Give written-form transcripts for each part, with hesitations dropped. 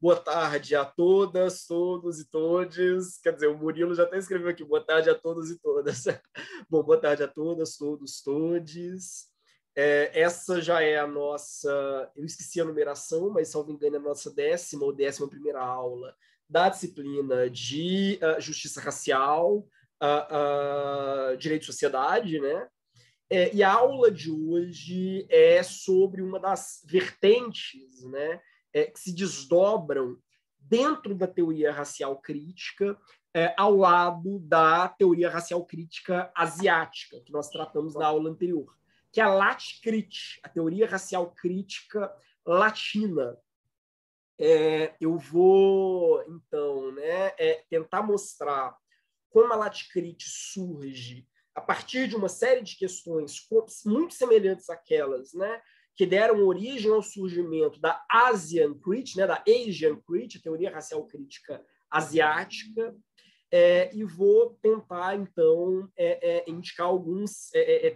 Boa tarde a todas, todos e todes. Quer dizer, o Murilo já até escreveu aqui, boa tarde a todos e todas. Bom, boa tarde a todas, todos, todes. Essa já é a nossa, eu esqueci a numeração, mas, salvo engano, é a nossa 10ª ou 11ª aula da disciplina de Justiça Racial, Direito de Sociedade, né? E a aula de hoje é sobre uma das vertentes, né, que se desdobram dentro da teoria racial crítica, ao lado da teoria racial crítica asiática, que nós tratamos na aula anterior, que é a Latcrit, a teoria racial crítica latina. Eu vou, então, né, tentar mostrar como a Latcrit surge a partir de uma série de questões muito semelhantes àquelas, né, que deram origem ao surgimento da Asian Crit, né, da Asian Crit, a teoria racial crítica asiática, e vou tentar, então, indicar alguns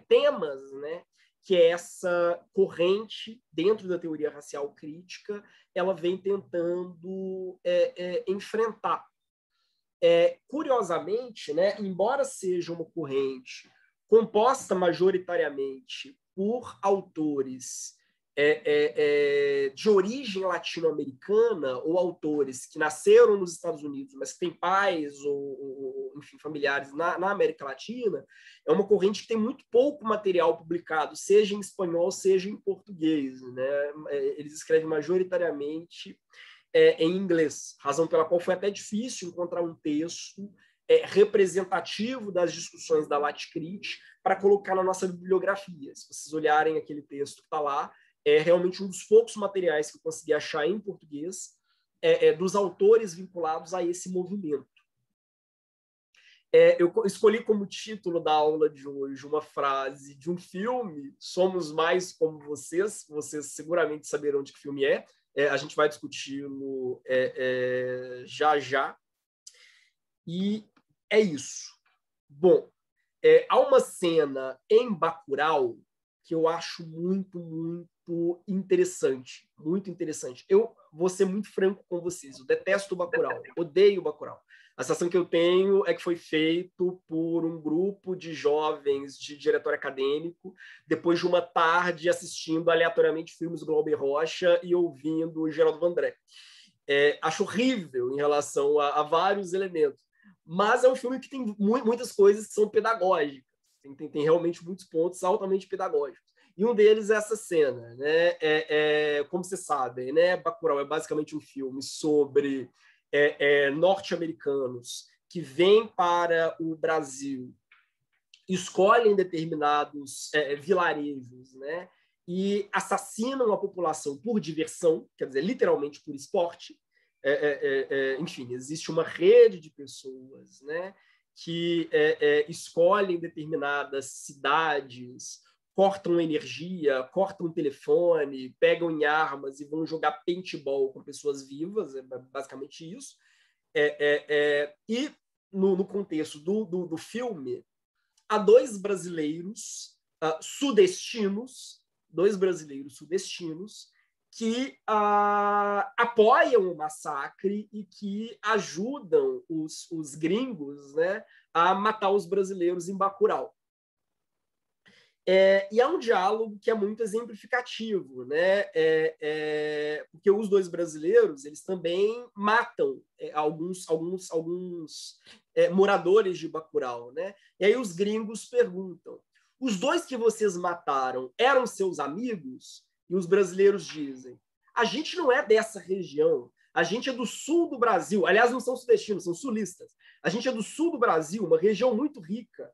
temas, né, que essa corrente, dentro da teoria racial crítica, ela vem tentando enfrentar. Curiosamente, né, embora seja uma corrente composta majoritariamente por autores de origem latino-americana ou autores que nasceram nos Estados Unidos, mas que têm pais ou enfim, familiares na América Latina, é uma corrente que tem muito pouco material publicado, seja em espanhol, seja em português, né? Eles escrevem majoritariamente em inglês, razão pela qual foi até difícil encontrar um texto representativo das discussões da Latcrit para colocar na nossa bibliografia. Se vocês olharem aquele texto que está lá, é realmente um dos poucos materiais que eu consegui achar em português dos autores vinculados a esse movimento. Eu escolhi como título da aula de hoje uma frase de um filme, Somos Mais Como Vocês seguramente saberão de que filme é. A gente vai discuti-lo já já. E é isso. Bom, há uma cena em Bacurau que eu acho muito, muito interessante. Muito interessante. Eu vou ser muito franco com vocês. Eu detesto Bacurau. Odeio Bacurau. A sensação que eu tenho é que foi feito por um grupo de jovens de diretório acadêmico, depois de uma tarde assistindo aleatoriamente filmes do Glauber Rocha e ouvindo o Geraldo Vandré. Acho horrível em relação a vários elementos, mas é um filme que tem muitas coisas que são pedagógicas, tem realmente muitos pontos altamente pedagógicos. E um deles é essa cena, né? Como vocês sabem, né? Bacurau é basicamente um filme sobre norte-americanos que vêm para o Brasil, escolhem determinados vilarejos, né, e assassinam a população por diversão, quer dizer, literalmente por esporte. Enfim, existe uma rede de pessoas, né, que escolhem determinadas cidades, cortam energia, cortam telefone, pegam em armas e vão jogar paintball com pessoas vivas, é basicamente isso. E no contexto do filme, há dois brasileiros sudestinos que apoiam o massacre e que ajudam os gringos, né, a matar os brasileiros em Bacurau. E é um diálogo que é muito exemplificativo, né? Porque os dois brasileiros eles também matam alguns moradores de Bacurau, né? E aí os gringos perguntam: os dois que vocês mataram eram seus amigos? E os brasileiros dizem: a gente não é dessa região, a gente é do sul do Brasil. Aliás, não são sudestinos, são sulistas. A gente é do sul do Brasil, uma região muito rica,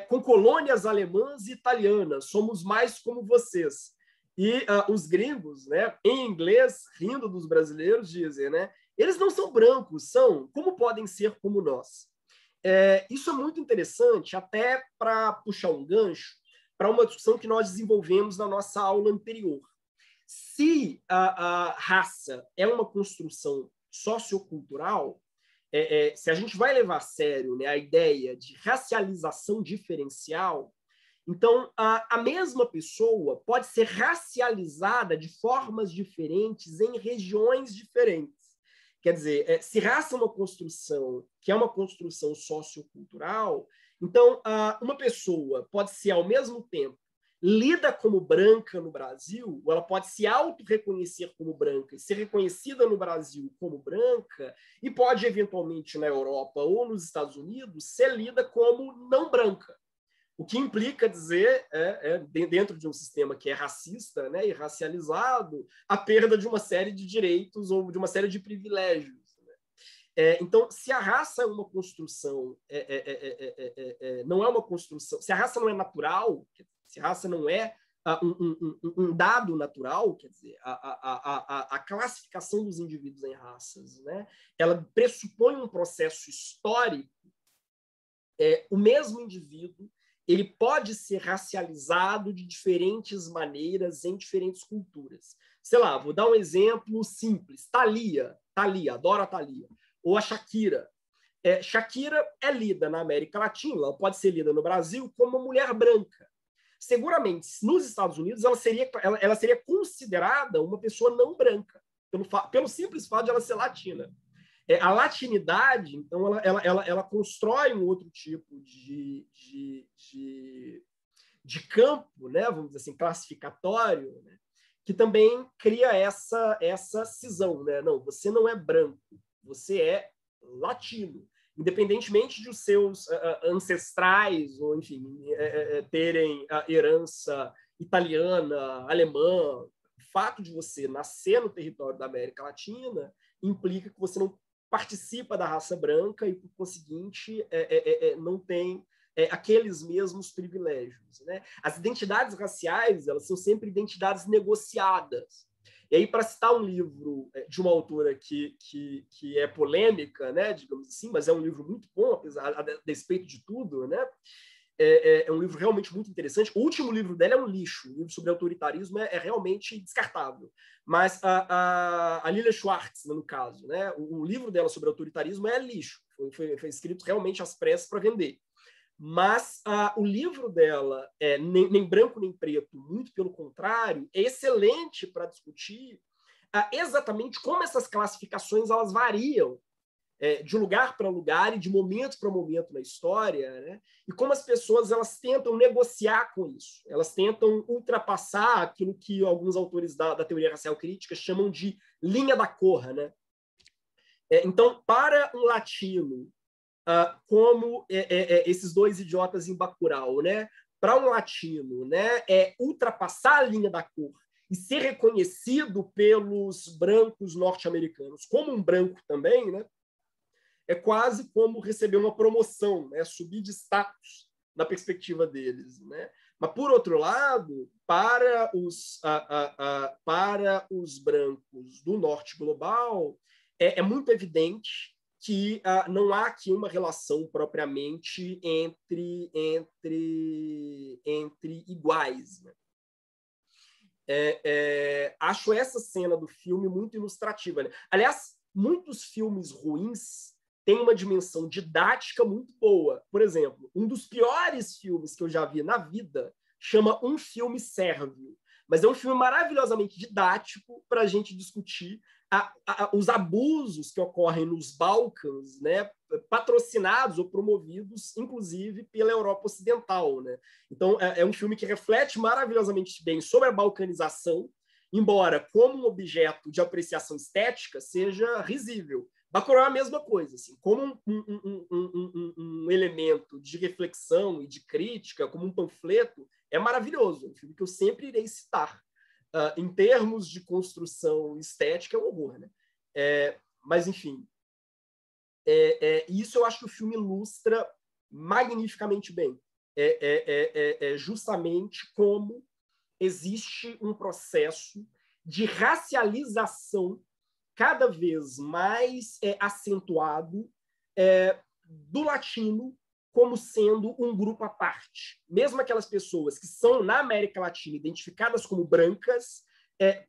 com colônias alemãs e italianas, somos mais como vocês. E os gringos, né, em inglês, rindo dos brasileiros, dizem, né, eles não são brancos, são, como podem ser como nós? Isso é muito interessante, até para puxar um gancho para uma discussão que nós desenvolvemos na nossa aula anterior. Se a raça é uma construção sociocultural, se a gente vai levar a sério, né, a ideia de racialização diferencial, Então, a mesma pessoa pode ser racializada de formas diferentes em regiões diferentes. Quer dizer, se raça é uma construção que é uma construção sociocultural, então uma pessoa pode ser, ao mesmo tempo, lida como branca no Brasil, ou ela pode se auto-reconhecer como branca e ser reconhecida no Brasil como branca, e pode, eventualmente, na Europa ou nos Estados Unidos, ser lida como não branca. O que implica dizer, dentro de um sistema que é racista, né, e racializado, a perda de uma série de direitos ou de uma série de privilégios. Né? Então, se a raça é uma construção, não é uma construção, se a raça não é natural, se a raça não é um dado natural, quer dizer, a classificação dos indivíduos em raças, né, ela pressupõe um processo histórico. O mesmo indivíduo ele pode ser racializado de diferentes maneiras em diferentes culturas. Sei lá, vou dar um exemplo simples. Thalia, adoro a Thalia. Ou a Shakira. Shakira é lida na América Latina, ela pode ser lida no Brasil como uma mulher branca. Seguramente, nos Estados Unidos, ela seria considerada uma pessoa não branca, pelo simples fato de ela ser latina. A latinidade, então, ela constrói um outro tipo de campo, né, vamos dizer assim, classificatório, né, que também cria essa cisão. Né? Não, você não é branco, você é latino. Independentemente de os seus ancestrais, ou, enfim, terem a herança italiana, alemã, o fato de você nascer no território da América Latina implica que você não participa da raça branca e, por conseguinte, não tem aqueles mesmos privilégios. Né? As identidades raciais, elas são sempre identidades negociadas. E aí, para citar um livro de uma autora que é polêmica, né, digamos assim, mas é um livro muito bom, a despeito de tudo, né? É um livro realmente muito interessante. O último livro dela é um lixo. O livro sobre autoritarismo é realmente descartável. Mas a Lilia Schwartz, no caso, né, o livro dela sobre autoritarismo é lixo. Foi escrito realmente às pressas para vender. Mas o livro dela, nem branco nem preto, muito pelo contrário, é excelente para discutir exatamente como essas classificações elas variam de lugar para lugar e de momento para momento na história, né? E como as pessoas elas tentam negociar com isso, elas tentam ultrapassar aquilo que alguns autores da teoria racial crítica chamam de linha da cor. Né? Então, para um latino, como esses dois idiotas em Bacurau, né? Para um latino, né? Ultrapassar a linha da cor e ser reconhecido pelos brancos norte-americanos como um branco também, né? É quase como receber uma promoção, né? Subir de status na perspectiva deles. Né? Mas, por outro lado, para os brancos do norte global, é muito evidente que não há aqui uma relação propriamente entre iguais. Né? Acho essa cena do filme muito ilustrativa. Né? Aliás, muitos filmes ruins tem uma dimensão didática muito boa. Por exemplo, um dos piores filmes que eu já vi na vida chama Um Filme Sérvio. Mas é um filme maravilhosamente didático para a gente discutir os abusos que ocorrem nos Balcãs, né, patrocinados ou promovidos, inclusive, pela Europa Ocidental. Né? Então, é um filme que reflete maravilhosamente bem sobre a balcanização, embora, como um objeto de apreciação estética, seja risível. Bacurau é a mesma coisa, assim, como um elemento de reflexão e de crítica, como um panfleto, é maravilhoso. É um filme que eu sempre irei citar. Em termos de construção estética, é um horror. Né? Mas, enfim, isso eu acho que o filme ilustra magnificamente bem. Justamente como existe um processo de racialização cada vez mais acentuado do latino como sendo um grupo à parte. Mesmo aquelas pessoas que são, na América Latina, identificadas como brancas,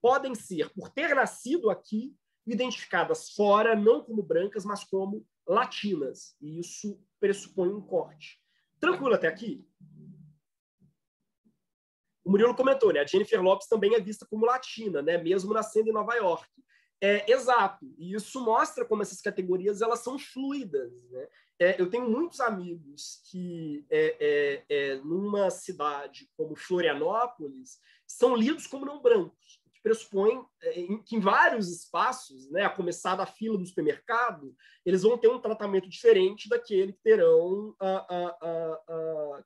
podem ser, por ter nascido aqui, identificadas fora, não como brancas, mas como latinas. E isso pressupõe um corte. Tranquilo até aqui? o Murilo comentou, né? A Jennifer Lopez também é vista como latina, né? Mesmo nascendo em Nova York. Exato. E isso mostra como essas categorias elas são fluidas, né? Eu tenho muitos amigos que, numa cidade como Florianópolis, são lidos como não brancos, que pressupõe que em vários espaços, né, a começar da fila do supermercado, eles vão ter um tratamento diferente daquele que terão,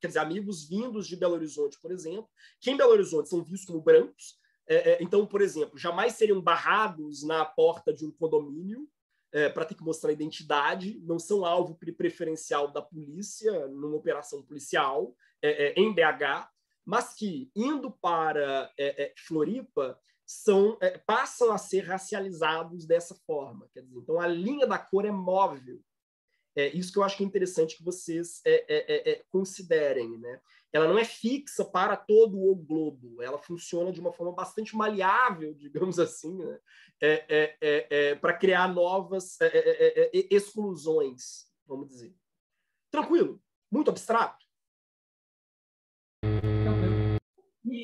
quer dizer, amigos vindos de Belo Horizonte, por exemplo, que em Belo Horizonte são vistos como brancos. Então, por exemplo, jamais seriam barrados na porta de um condomínio para ter que mostrar identidade, não são alvo preferencial da polícia numa operação policial em BH, mas que, indo para Floripa, passam a ser racializados dessa forma. Quer dizer, então, a linha da cor é móvel. Isso que eu acho que é interessante que vocês considerem, né? Ela não é fixa para todo o globo, ela funciona de uma forma bastante maleável, digamos assim, né? Para criar novas exclusões, vamos dizer. Tranquilo? Muito abstrato?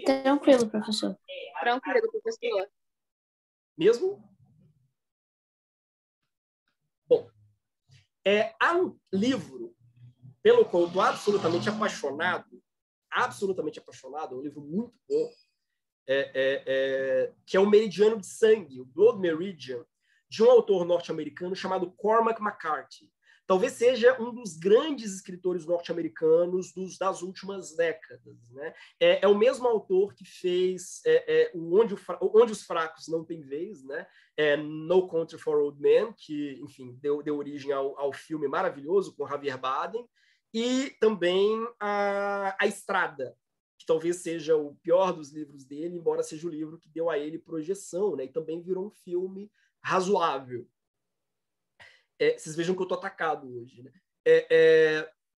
Tranquilo, professor. Tranquilo, professor. Mesmo? Bom, há um livro pelo qual eu estou absolutamente apaixonado, um livro muito bom, que é o Meridiano de Sangue, o Blood Meridian, de um autor norte-americano chamado Cormac McCarthy. Talvez seja um dos grandes escritores norte-americanos das últimas décadas, né? É o mesmo autor que fez Onde os Fracos Não Têm Vez, né? No Country for Old Men, que, enfim, deu origem ao filme maravilhoso com Javier Bardem, e também a Estrada, que talvez seja o pior dos livros dele, embora seja o livro que deu a ele projeção, né? E também virou um filme razoável. Vocês vejam que eu estou atacado hoje, né?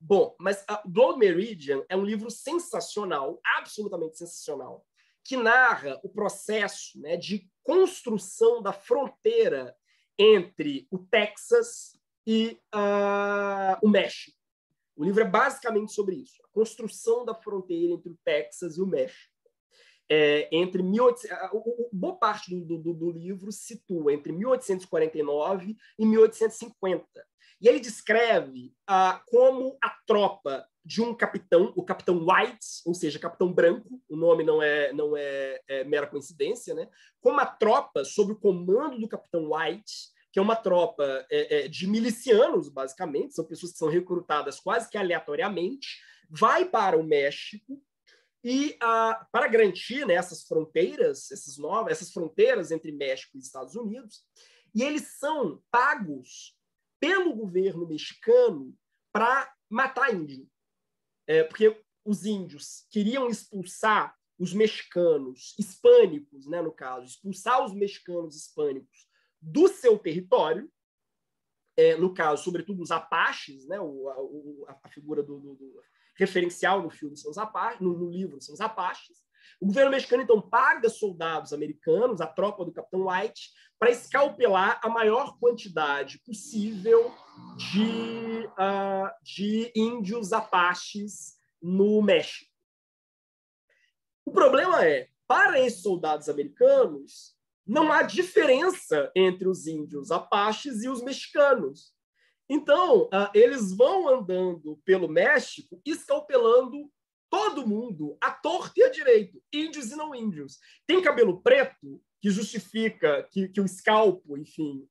Bom, mas Blood Meridian é um livro sensacional, absolutamente sensacional, que narra o processo, né, de construção da fronteira entre o Texas e o México. O livro é basicamente sobre isso, a construção da fronteira entre o Texas e o México. Boa parte do livro situa entre 1849 e 1850. E ele descreve como a tropa de um capitão, o capitão White, ou seja, capitão branco, o nome não é mera coincidência, né? Como a tropa, sob o comando do capitão White, que é uma tropa de milicianos, basicamente, são pessoas que são recrutadas quase que aleatoriamente, vai para o México, e para garantir, né, essas fronteiras, essas fronteiras entre México e Estados Unidos, e eles são pagos pelo governo mexicano para matar índio. Porque os índios queriam expulsar os mexicanos hispânicos, né, no caso, expulsar os mexicanos hispânicos do seu território, no caso, sobretudo os apaches, né, a figura do referencial no filme são os apaches, no livro são os apaches. O governo mexicano, então, paga soldados americanos, a tropa do Capitão White, para escalpelar a maior quantidade possível de índios apaches no México. O problema para esses soldados americanos, não há diferença entre os índios apaches e os mexicanos. Então, eles vão andando pelo México, escalpelando todo mundo, à torta e à direito, índios e não índios. Tem cabelo preto, que justifica que o escalpo, enfim,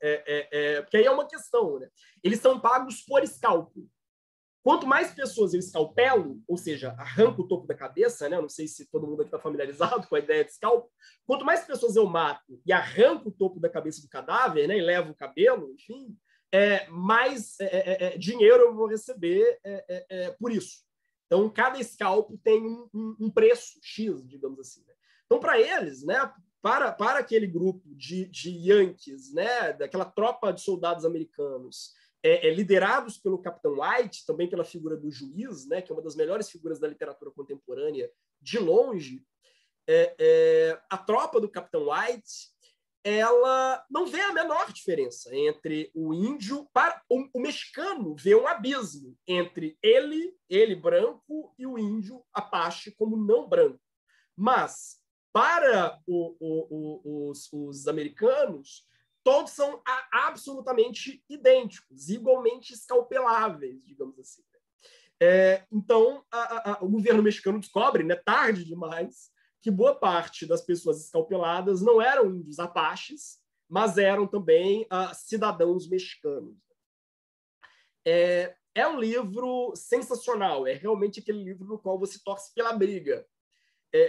porque aí é uma questão, né? Eles são pagos por escalpo. Quanto mais pessoas eu escalpelo, ou seja, arranco o topo da cabeça, né? Eu não sei se todo mundo aqui está familiarizado com a ideia de escalpo. Quanto mais pessoas eu mato e arranco o topo da cabeça do cadáver, né? E levo o cabelo, enfim, mais dinheiro eu vou receber por isso. Então, cada scalp tem um preço X, digamos assim. Né? Então, para eles, né, para aquele grupo de Yankees, né, daquela tropa de soldados americanos, liderados pelo Capitão White, também pela figura do juiz, né, que é uma das melhores figuras da literatura contemporânea, de longe, a tropa do Capitão White, ela não vê a menor diferença entre o índio, o mexicano vê um abismo entre ele branco, e o índio apache como não branco. Mas, para os americanos, todos são absolutamente idênticos, igualmente escalpeláveis, digamos assim. Então, o governo mexicano descobre, né, tarde demais, que boa parte das pessoas escalpeladas não eram índios apaches, mas eram também cidadãos mexicanos. É um livro sensacional, é realmente aquele livro no qual você torce pela briga.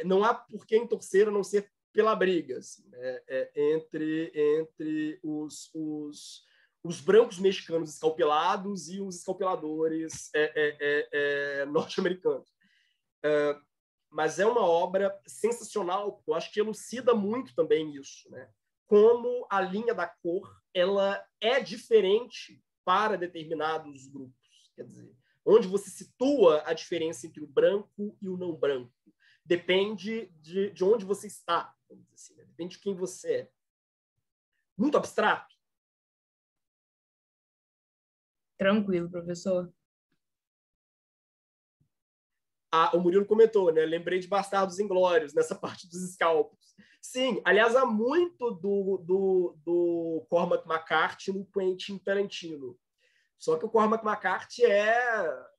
Não há por quem torcer a não ser pela briga, assim, né? Entre os brancos mexicanos escalpelados e os escalpeladores norte-americanos. Mas é uma obra sensacional, porque eu acho que elucida muito também isso, né? Como a linha da cor ela é diferente para determinados grupos. Quer dizer, onde você situa a diferença entre o branco e o não branco. Depende de onde você está, vamos dizer assim, né? Depende de quem você é. Muito abstrato? Tranquilo, professor. O Murilo comentou, né? Lembrei de Bastardos Inglórios, nessa parte dos escalpos. Sim, aliás, há muito do Cormac McCarthy no Quentin Tarantino. Só que o Cormac McCarthy é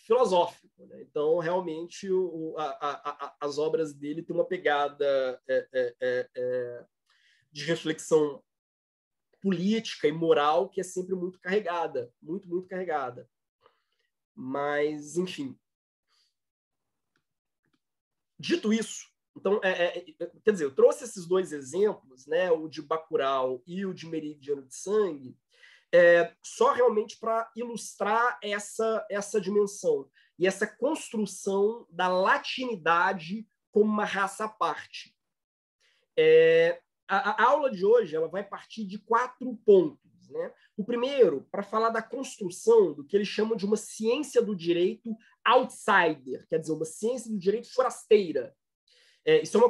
filosófico, né? Então, realmente, as obras dele têm uma pegada de reflexão política e moral que é sempre muito carregada, muito, muito carregada. Mas, enfim. Dito isso, então, quer dizer, eu trouxe esses dois exemplos, né, o de Bacurau e o de Meridiano de Sangue, só realmente para ilustrar essa dimensão e essa construção da latinidade como uma raça à parte. A aula de hoje ela vai partir de 4 pontos. Né? O primeiro, para falar da construção do que eles chamam de uma ciência do direito outsider, quer dizer, uma ciência do direito forasteira. Isso é uma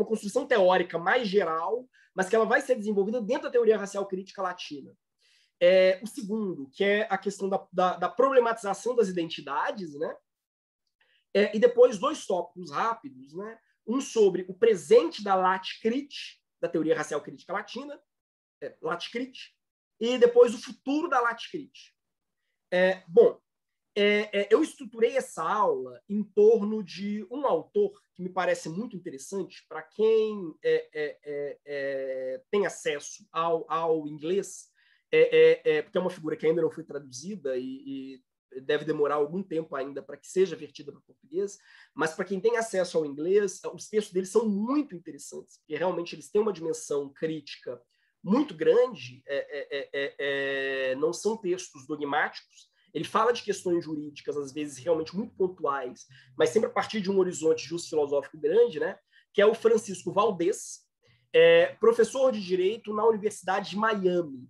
construção teórica mais geral, mas que ela vai ser desenvolvida dentro da teoria racial crítica latina. O segundo, que é a questão da problematização das identidades, né? E depois 2 tópicos rápidos, né? Um sobre o presente da Lat-Crit, da teoria racial crítica latina, Lat-Crit, e depois o futuro da Lat-Crit. Eu estruturei essa aula em torno de um autor que me parece muito interessante para quem tem acesso ao inglês, porque é uma figura que ainda não foi traduzida e deve demorar algum tempo ainda para que seja vertida para o português, mas para quem tem acesso ao inglês, os textos deles são muito interessantes, porque realmente eles têm uma dimensão crítica muito grande, não são textos dogmáticos. Ele fala de questões jurídicas, às vezes realmente muito pontuais, mas sempre a partir de um horizonte justo-filosófico grande, né? Que é o Francisco Valdez, professor de Direito na Universidade de Miami.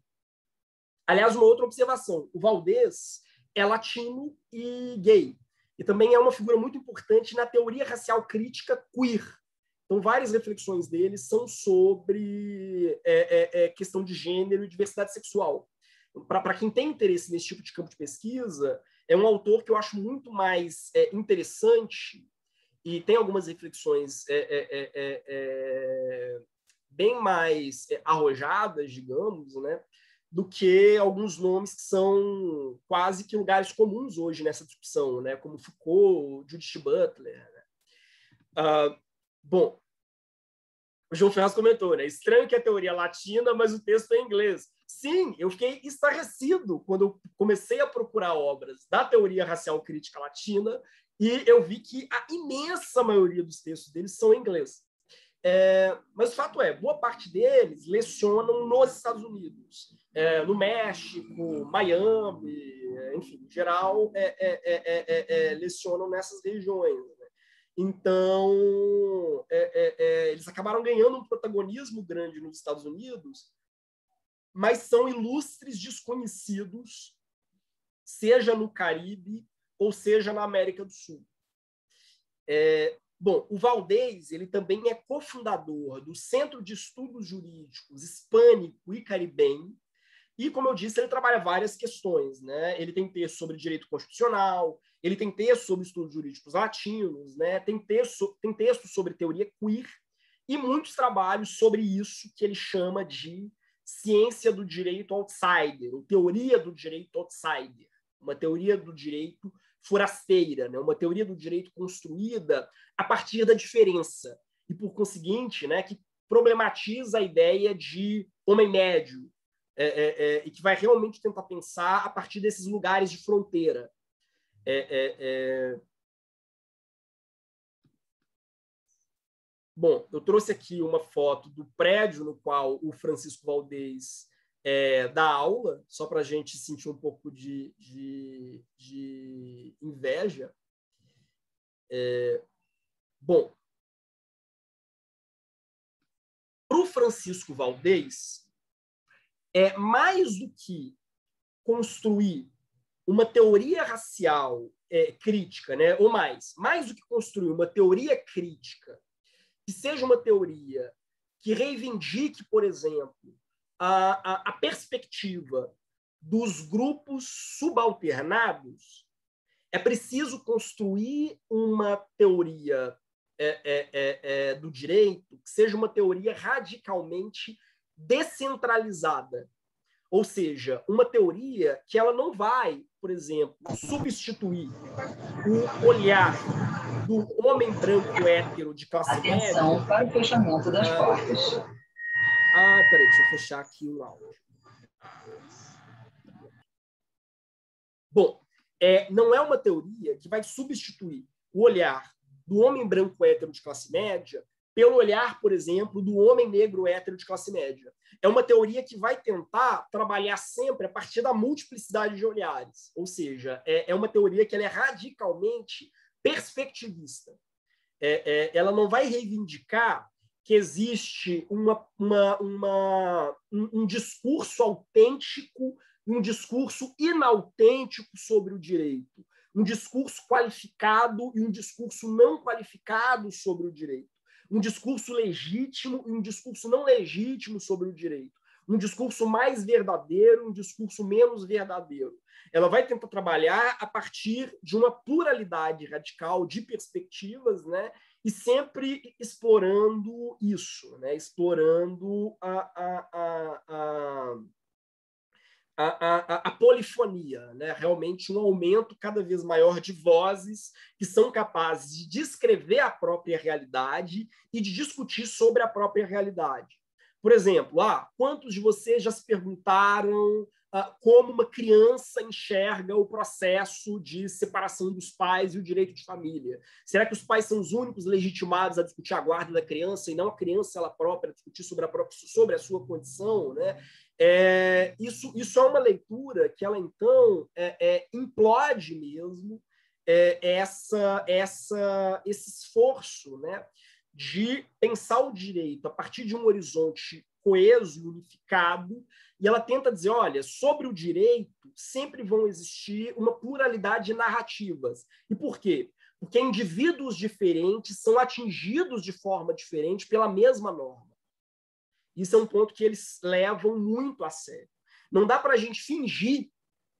Aliás, uma outra observação, o Valdez é latino e gay, e também é uma figura muito importante na teoria racial crítica queer. Então, várias reflexões dele são sobre questão de gênero e diversidade sexual. Para quem tem interesse nesse tipo de campo de pesquisa, é um autor que eu acho muito mais interessante e tem algumas reflexões bem mais arrojadas, digamos, né, do que alguns nomes que são quase que lugares comuns hoje nessa discussão, né, como Foucault, Judith Butler. Né? Bom, o João Ferraz comentou, né? Estranho que a teoria é latina, mas o texto é em inglês. Sim, eu fiquei estarrecido quando eu comecei a procurar obras da teoria racial crítica latina e eu vi que a imensa maioria dos textos deles são em inglês. Mas o fato é, boa parte deles lecionam nos Estados Unidos, no México, Miami, enfim, em geral, lecionam nessas regiões. Né? Então, eles acabaram ganhando um protagonismo grande nos Estados Unidos, mas são ilustres desconhecidos, seja no Caribe ou seja na América do Sul. Bom, o Valdez ele também é cofundador do Centro de Estudos Jurídicos Hispânico e Caribenho, e, como eu disse, ele trabalha várias questões. Né? Ele tem texto sobre direito constitucional, ele tem texto sobre estudos jurídicos latinos, né? Tem texto sobre teoria queer e muitos trabalhos sobre isso que ele chama de ciência do direito outsider, ou teoria do direito outsider, uma teoria do direito forasteira, né? Uma teoria do direito construída a partir da diferença e, por conseguinte, né, que problematiza a ideia de homem médio e que vai realmente tentar pensar a partir desses lugares de fronteira. Bom, eu trouxe aqui uma foto do prédio no qual o Francisco Valdez dá aula, só para a gente sentir um pouco de inveja. Bom, para o Francisco Valdez, mais do que construir uma teoria racial crítica, né? Ou mais do que construir uma teoria crítica, que seja uma teoria que reivindique, por exemplo, a perspectiva dos grupos subalternados, é preciso construir uma teoria do direito que seja uma teoria radicalmente descentralizada. Ou seja, uma teoria que ela não vai, por exemplo, substituir o olhar do homem branco hétero de classe média. Atenção para o fechamento das portas. Peraí, deixa eu fechar aqui o áudio. Bom, não é uma teoria que vai substituir o olhar do homem branco hétero de classe média pelo olhar, por exemplo, do homem negro hétero de classe média. É uma teoria que vai tentar trabalhar sempre a partir da multiplicidade de olhares. Ou seja, é uma teoria que ela é radicalmente perspectivista. Ela não vai reivindicar que existe um discurso autêntico e um discurso inautêntico sobre o direito, um discurso qualificado e um discurso não qualificado sobre o direito, um discurso legítimo e um discurso não legítimo sobre o direito, um discurso mais verdadeiro, um discurso menos verdadeiro. Ela vai tentar trabalhar a partir de uma pluralidade radical de perspectivas, né? E sempre explorando isso, né? Explorando a polifonia, né? Realmente um aumento cada vez maior de vozes que são capazes de descrever a própria realidade e de discutir sobre a própria realidade. Por exemplo, quantos de vocês já se perguntaram como uma criança enxerga o processo de separação dos pais e o direito de família? Será que os pais são os únicos legitimados a discutir a guarda da criança e não a criança ela própria discutir sobre a sua condição, né? Isso é uma leitura que ela, então, implode mesmo esse esforço, né, de pensar o direito a partir de um horizonte coeso e unificado, e ela tenta dizer, olha, sobre o direito sempre vão existir uma pluralidade de narrativas. E por quê? Porque indivíduos diferentes são atingidos de forma diferente pela mesma norma. Isso é um ponto que eles levam muito a sério. Não dá para a gente fingir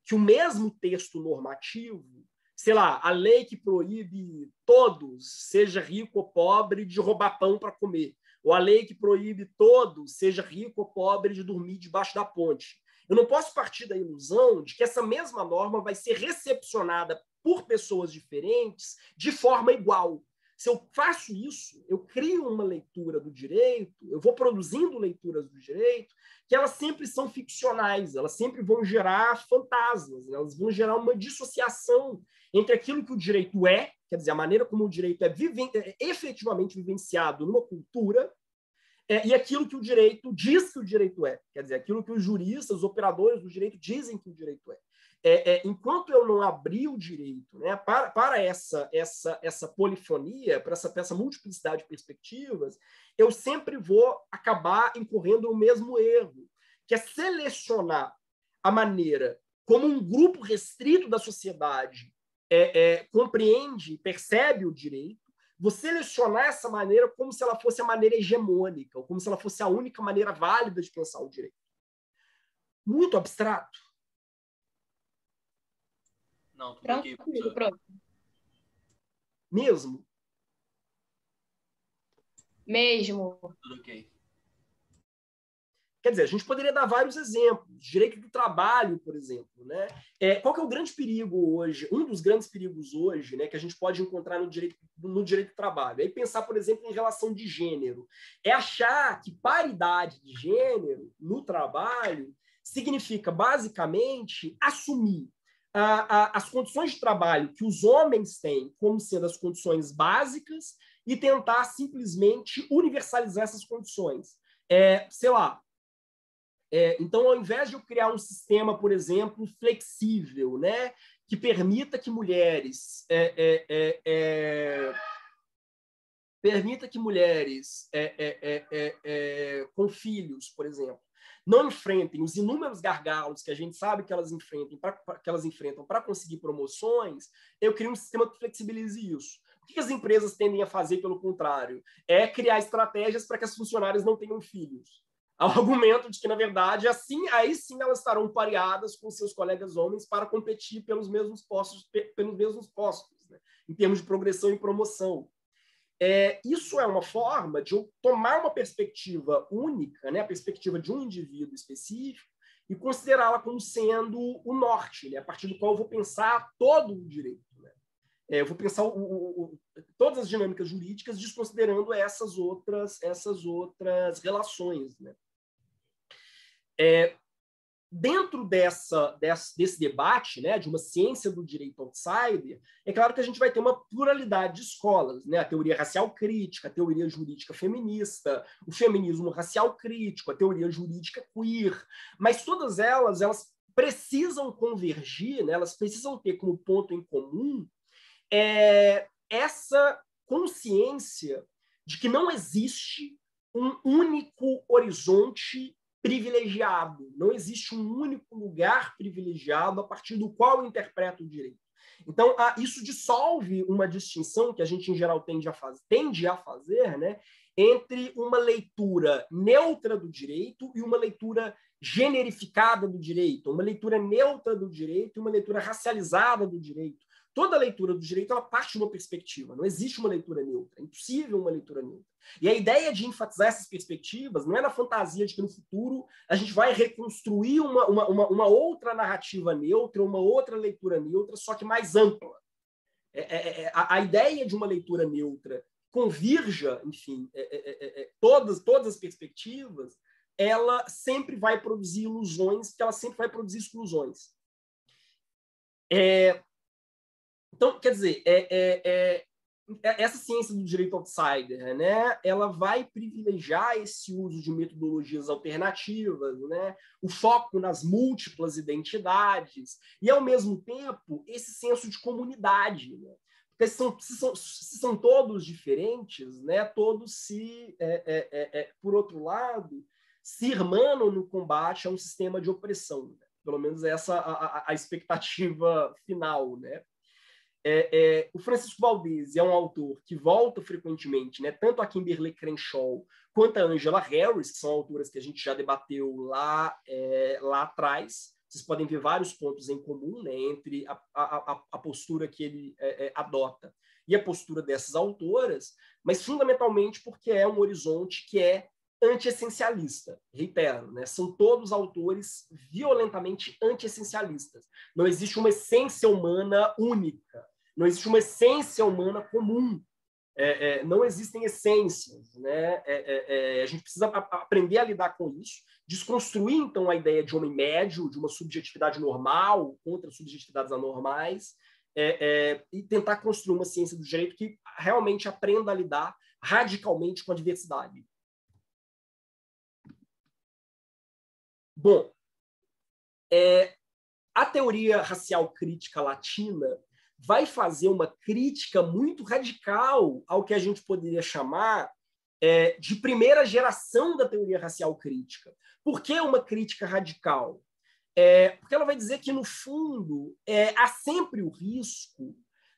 que o mesmo texto normativo, sei lá, a lei que proíbe todos, seja rico ou pobre, de roubar pão para comer, ou a lei que proíbe todos, seja rico ou pobre, de dormir debaixo da ponte. Eu não posso partir da ilusão de que essa mesma norma vai ser recepcionada por pessoas diferentes de forma igual. Se eu faço isso, eu crio uma leitura do direito, eu vou produzindo leituras do direito, que elas sempre são ficcionais, elas sempre vão gerar fantasmas, né? Elas vão gerar uma dissociação entre aquilo que o direito é, quer dizer, a maneira como o direito é efetivamente vivenciado numa cultura, e aquilo que o direito diz que o direito é, quer dizer, aquilo que os juristas, os operadores do direito dizem que o direito é. Enquanto eu não abrir o direito, né, para essa polifonia, para essa multiplicidade de perspectivas, eu sempre vou acabar incorrendo no mesmo erro, que é selecionar a maneira como um grupo restrito da sociedade compreende, percebe o direito, vou selecionar essa maneira como se ela fosse a maneira hegemônica, ou como se ela fosse a única maneira válida de pensar o direito. Muito abstrato. Não, tudo ok, Tranquilo, professor. pronto. Mesmo? Mesmo. Tudo ok. Quer dizer, a gente poderia dar vários exemplos. Direito do trabalho, por exemplo. Né? Qual que é o grande perigo hoje? Um dos grandes perigos hoje, né, que a gente pode encontrar no direito do trabalho. É pensar, por exemplo, em relação de gênero. É achar que paridade de gênero no trabalho significa, basicamente, assumir as condições de trabalho que os homens têm como sendo as condições básicas e tentar simplesmente universalizar essas condições. Sei lá, então, ao invés de eu criar um sistema, por exemplo, flexível, né, que permita que mulheres com filhos, por exemplo, não enfrentem os inúmeros gargalos que a gente sabe que elas enfrentam para conseguir promoções, eu crio um sistema que flexibilize isso. O que as empresas tendem a fazer, pelo contrário? É criar estratégias para que as funcionárias não tenham filhos. Ao argumento de que, na verdade, aí sim elas estarão pareadas com seus colegas homens para competir pelos mesmos postos, né, em termos de progressão e promoção. Isso é uma forma de eu tomar uma perspectiva única, né, a perspectiva de um indivíduo específico, e considerá-la como sendo o norte, né, a partir do qual eu vou pensar todo o direito. Né? Eu vou pensar todas as dinâmicas jurídicas desconsiderando essas outras relações. Né? Dentro desse debate, né, de uma ciência do direito outsider, é claro que a gente vai ter uma pluralidade de escolas, né? A teoria racial crítica, a teoria jurídica feminista, o feminismo racial crítico, a teoria jurídica queer, mas todas elas precisam convergir, né? Elas precisam ter como ponto em comum essa consciência de que não existe um único horizonte privilegiado. Não existe um único lugar privilegiado a partir do qual eu interpreto o direito. Então, isso dissolve uma distinção que a gente, em geral, tende a fazer, né, entre uma leitura neutra do direito e uma leitura generificada do direito, uma leitura neutra do direito e uma leitura racializada do direito. Toda leitura do direito ela parte de uma perspectiva, não existe uma leitura neutra, é impossível uma leitura neutra. E a ideia de enfatizar essas perspectivas não é na fantasia de que no futuro a gente vai reconstruir uma outra narrativa neutra, uma outra leitura neutra, só que mais ampla. A ideia de uma leitura neutra convirja, enfim, todas as perspectivas, ela sempre vai produzir ilusões, porque ela sempre vai produzir exclusões. Então, quer dizer, essa ciência do direito outsider, né, ela vai privilegiar esse uso de metodologias alternativas, né, o foco nas múltiplas identidades e, ao mesmo tempo, esse senso de comunidade. Né? Porque se são todos diferentes, né, todos por outro lado, se irmanam no combate a um sistema de opressão. Né? Pelo menos essa a expectativa final, né? O Francisco Valdez é um autor que volta frequentemente, né, tanto a Kimberly Crenshaw quanto a Angela Harris, que são autoras que a gente já debateu lá atrás. Vocês podem ver vários pontos em comum, né, entre a postura que ele adota e a postura dessas autoras, mas fundamentalmente porque é um horizonte que é anti-essencialista. Reitero, né, são todos autores violentamente anti-essencialistas. Não existe uma essência humana única. Não existe uma essência humana comum. Não existem essências. Né? A gente precisa aprender a lidar com isso, desconstruir, então, a ideia de homem médio, de uma subjetividade normal contra subjetividades anormais, e tentar construir uma ciência do direito que realmente aprenda a lidar radicalmente com a diversidade. Bom, a teoria racial crítica latina vai fazer uma crítica muito radical ao que a gente poderia chamar de primeira geração da teoria racial crítica. Por que uma crítica radical? Porque ela vai dizer que, no fundo, há sempre o risco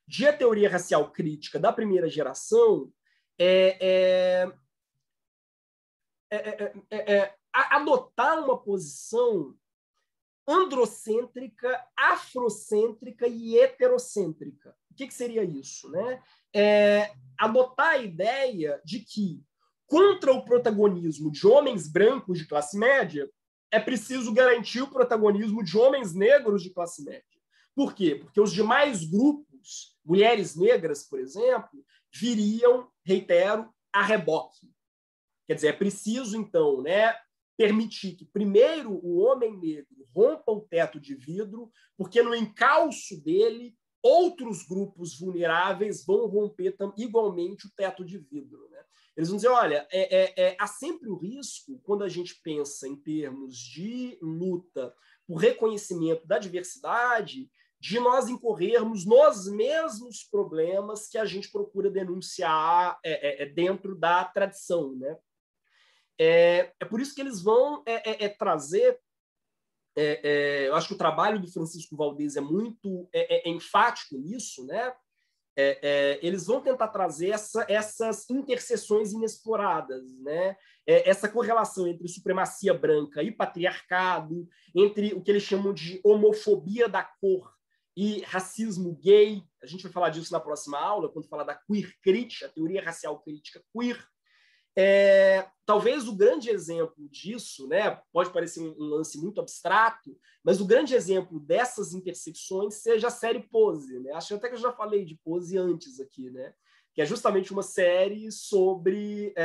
de a teoria racial crítica da primeira geração adotar uma posição androcêntrica, afrocêntrica e heterocêntrica. O que seria isso? Né? Adotar a ideia de que, contra o protagonismo de homens brancos de classe média, é preciso garantir o protagonismo de homens negros de classe média. Por quê? Porque os demais grupos, mulheres negras, por exemplo, viriam, reitero, a reboque. Quer dizer, é preciso, então, né, permitir que, primeiro, o homem negro rompa o teto de vidro, porque no encalço dele, outros grupos vulneráveis vão romper igualmente o teto de vidro. Né? Eles vão dizer, olha, há sempre o risco, quando a gente pensa em termos de luta por reconhecimento da diversidade, de nós incorrermos nos mesmos problemas que a gente procura denunciar dentro da tradição. Né? É por isso que eles vão trazer... eu acho que o trabalho do Francisco Valdez é muito enfático nisso, né? Eles vão tentar trazer essas interseções inexploradas, né? Essa correlação entre supremacia branca e patriarcado, entre o que eles chamam de homofobia da cor e racismo gay. A gente vai falar disso na próxima aula, quando falar da queer crítica, a teoria racial crítica queer. Talvez o grande exemplo disso, né, pode parecer um lance muito abstrato, mas o grande exemplo dessas intersecções seja a série Pose. Né? Acho até que eu já falei de Pose antes aqui, né? Que é justamente uma série sobre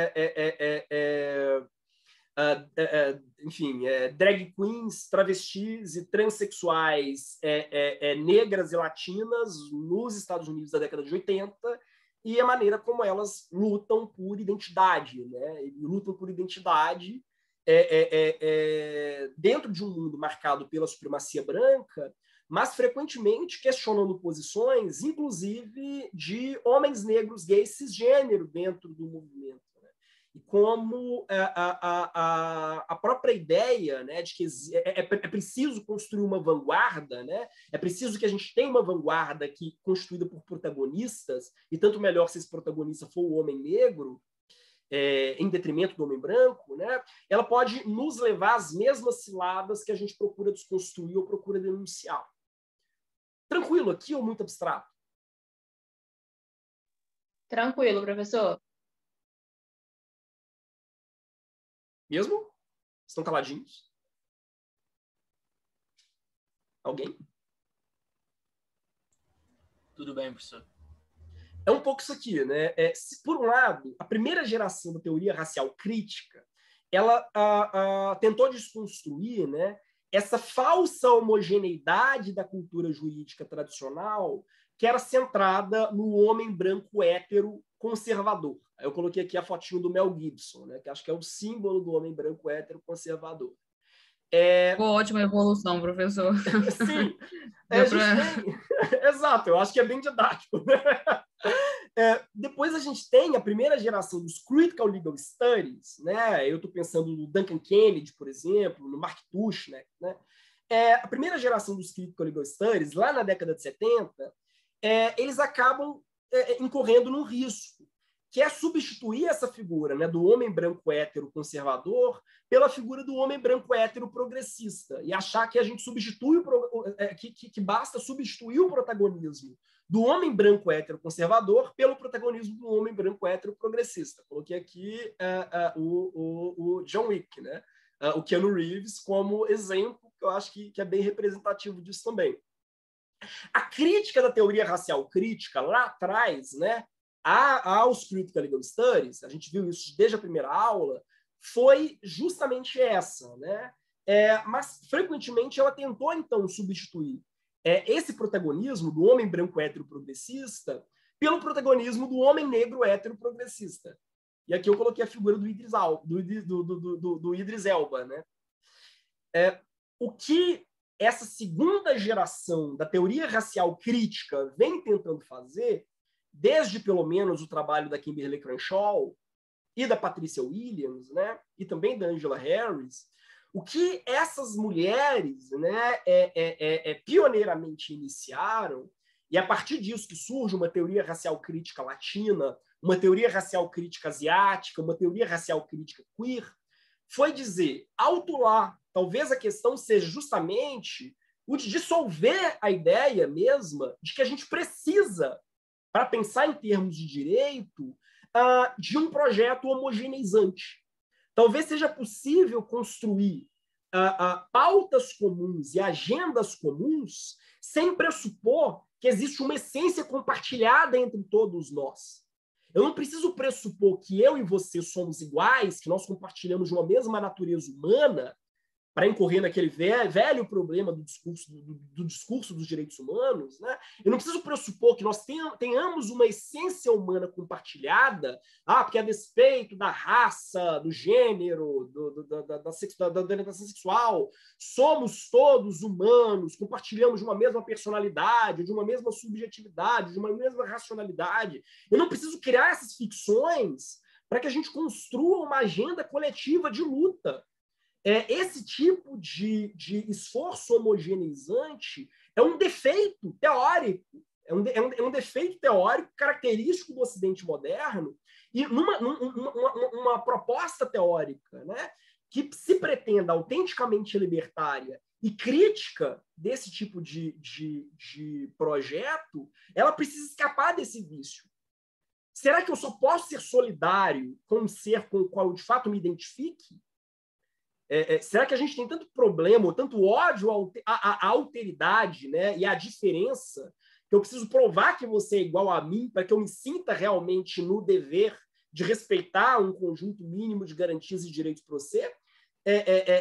enfim, drag queens, travestis e transexuais negras e latinas nos Estados Unidos da década de 80, e a maneira como elas lutam por identidade, né? E lutam por identidade dentro de um mundo marcado pela supremacia branca, mas frequentemente questionando posições, inclusive de homens negros gays cisgênero dentro do movimento. Né? E como a própria ideia, né, de que é preciso construir uma vanguarda, né? É preciso que a gente tenha uma vanguarda constituída por protagonistas, e tanto melhor se esse protagonista for o homem negro, em detrimento do homem branco, né? Ela pode nos levar às mesmas ciladas que a gente procura desconstruir ou procura denunciar. Tranquilo aqui ou muito abstrato? Tranquilo, professor. Mesmo? Estão caladinhos? Alguém? Tudo bem, professor. É um pouco isso aqui, né? Por um lado, a primeira geração da teoria racial crítica, ela tentou desconstruir, né, essa falsa homogeneidade da cultura jurídica tradicional, que era centrada no homem branco hétero conservador. Eu coloquei aqui a fotinho do Mel Gibson, né, que acho que é o símbolo do homem branco hétero conservador. Ótima evolução, professor. Sim, exato, eu acho que é bem didático. Né? Depois a gente tem a primeira geração dos Critical Legal Studies, né? Eu estou pensando no Duncan Kennedy, por exemplo, no Mark Tushnet, né? A primeira geração dos Critical Legal Studies, lá na década de 70, eles acabam incorrendo num risco, que é substituir essa figura, né, do homem branco hétero conservador pela figura do homem branco hétero progressista, e achar que a gente substitui que basta substituir o protagonismo do homem branco hétero conservador pelo protagonismo do homem branco hétero progressista. Coloquei aqui o John Wick, né? O Keanu Reeves, como exemplo, que eu acho que é bem representativo disso também. A crítica da teoria racial crítica, lá atrás, né, aos Critical Legal Studies, a gente viu isso desde a primeira aula, foi justamente essa. Né? Mas, frequentemente, ela tentou, então, substituir esse protagonismo do homem branco hétero progressista pelo protagonismo do homem negro hétero progressista. E aqui eu coloquei a figura do Idris Elba. Né? O que essa segunda geração da teoria racial crítica vem tentando fazer, desde pelo menos o trabalho da Kimberly Crenshaw e da Patricia Williams, né, e também da Angela Harris, o que essas mulheres, né, pioneiramente iniciaram, e a partir disso que surge uma teoria racial crítica latina, uma teoria racial crítica asiática, uma teoria racial crítica queer, foi dizer, talvez a questão seja justamente o de dissolver a ideia mesma de que a gente precisa, para pensar em termos de direito, de um projeto homogeneizante. Talvez seja possível construir pautas comuns e agendas comuns sem pressupor que existe uma essência compartilhada entre todos nós. Eu não preciso pressupor que eu e você somos iguais, que nós compartilhamos de uma mesma natureza humana, para incorrer naquele velho problema do discurso dos direitos humanos, né? Eu não preciso pressupor que nós tenhamos uma essência humana compartilhada, porque a despeito da raça, do gênero, da orientação sexual, somos todos humanos, compartilhamos de uma mesma personalidade, de uma mesma subjetividade, de uma mesma racionalidade. Eu não preciso criar essas ficções para que a gente construa uma agenda coletiva de luta. Esse tipo de esforço homogeneizante é um defeito teórico, é um defeito teórico característico do Ocidente moderno e uma proposta teórica, né, que se pretenda autenticamente libertária e crítica desse tipo de projeto, ela precisa escapar desse vício. Será que eu só posso ser solidário com um ser com o qual eu de fato me identifique? Será que a gente tem tanto problema, ou tanto ódio à alteridade, né, e à diferença, que eu preciso provar que você é igual a mim para que eu me sinta realmente no dever de respeitar um conjunto mínimo de garantias e direitos para você?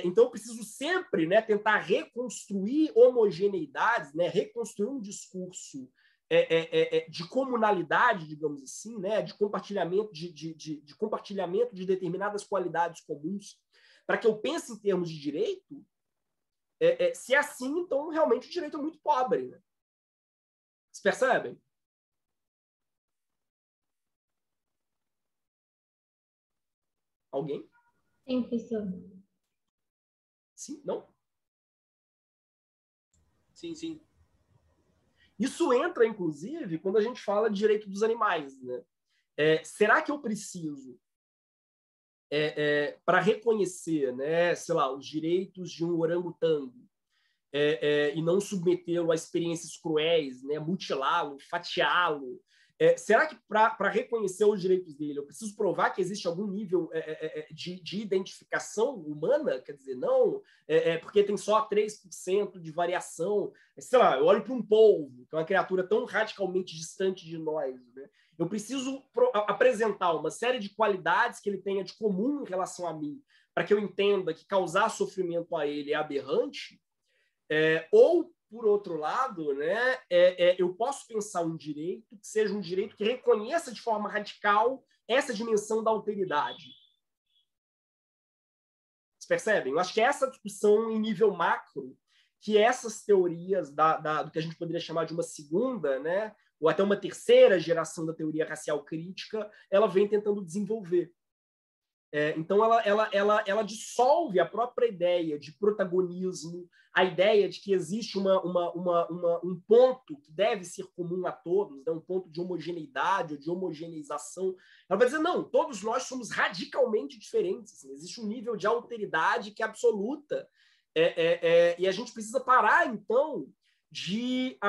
Então, eu preciso sempre, né, tentar reconstruir homogeneidades, né, reconstruir um discurso de comunalidade, digamos assim, né, de compartilhamento de compartilhamento de determinadas qualidades comuns, para que eu pense em termos de direito. Se é assim, então realmente o direito é muito pobre, né? Vocês percebem? Alguém? Sim, professor. Sim? Não? Sim, sim. Isso entra, inclusive, quando a gente fala de direito dos animais, né? Será que eu preciso, para reconhecer, né, sei lá, os direitos de um orangotango e não submetê-lo a experiências cruéis, né, mutilá-lo, fatiá-lo, será que para reconhecer os direitos dele eu preciso provar que existe algum nível de identificação humana? Quer dizer, não, porque tem só 3% de variação. Sei lá, eu olho para um polvo, que é uma criatura tão radicalmente distante de nós, né? Eu preciso apresentar uma série de qualidades que ele tenha de comum em relação a mim, para que eu entenda que causar sofrimento a ele é aberrante, ou, por outro lado, né, eu posso pensar um direito que seja um direito que reconheça de forma radical essa dimensão da alteridade. Vocês percebem? Eu acho que essa discussão em nível macro, que essas teorias do que a gente poderia chamar de uma segunda, né, ou até uma terceira geração da teoria racial crítica, ela vem tentando desenvolver. Então, ela dissolve a própria ideia de protagonismo, a ideia de que existe um ponto que deve ser comum a todos, né? Um ponto de homogeneidade ou de homogeneização. Ela vai dizer, não, todos nós somos radicalmente diferentes. Assim, existe um nível de alteridade que é absoluta. E a gente precisa parar, então, de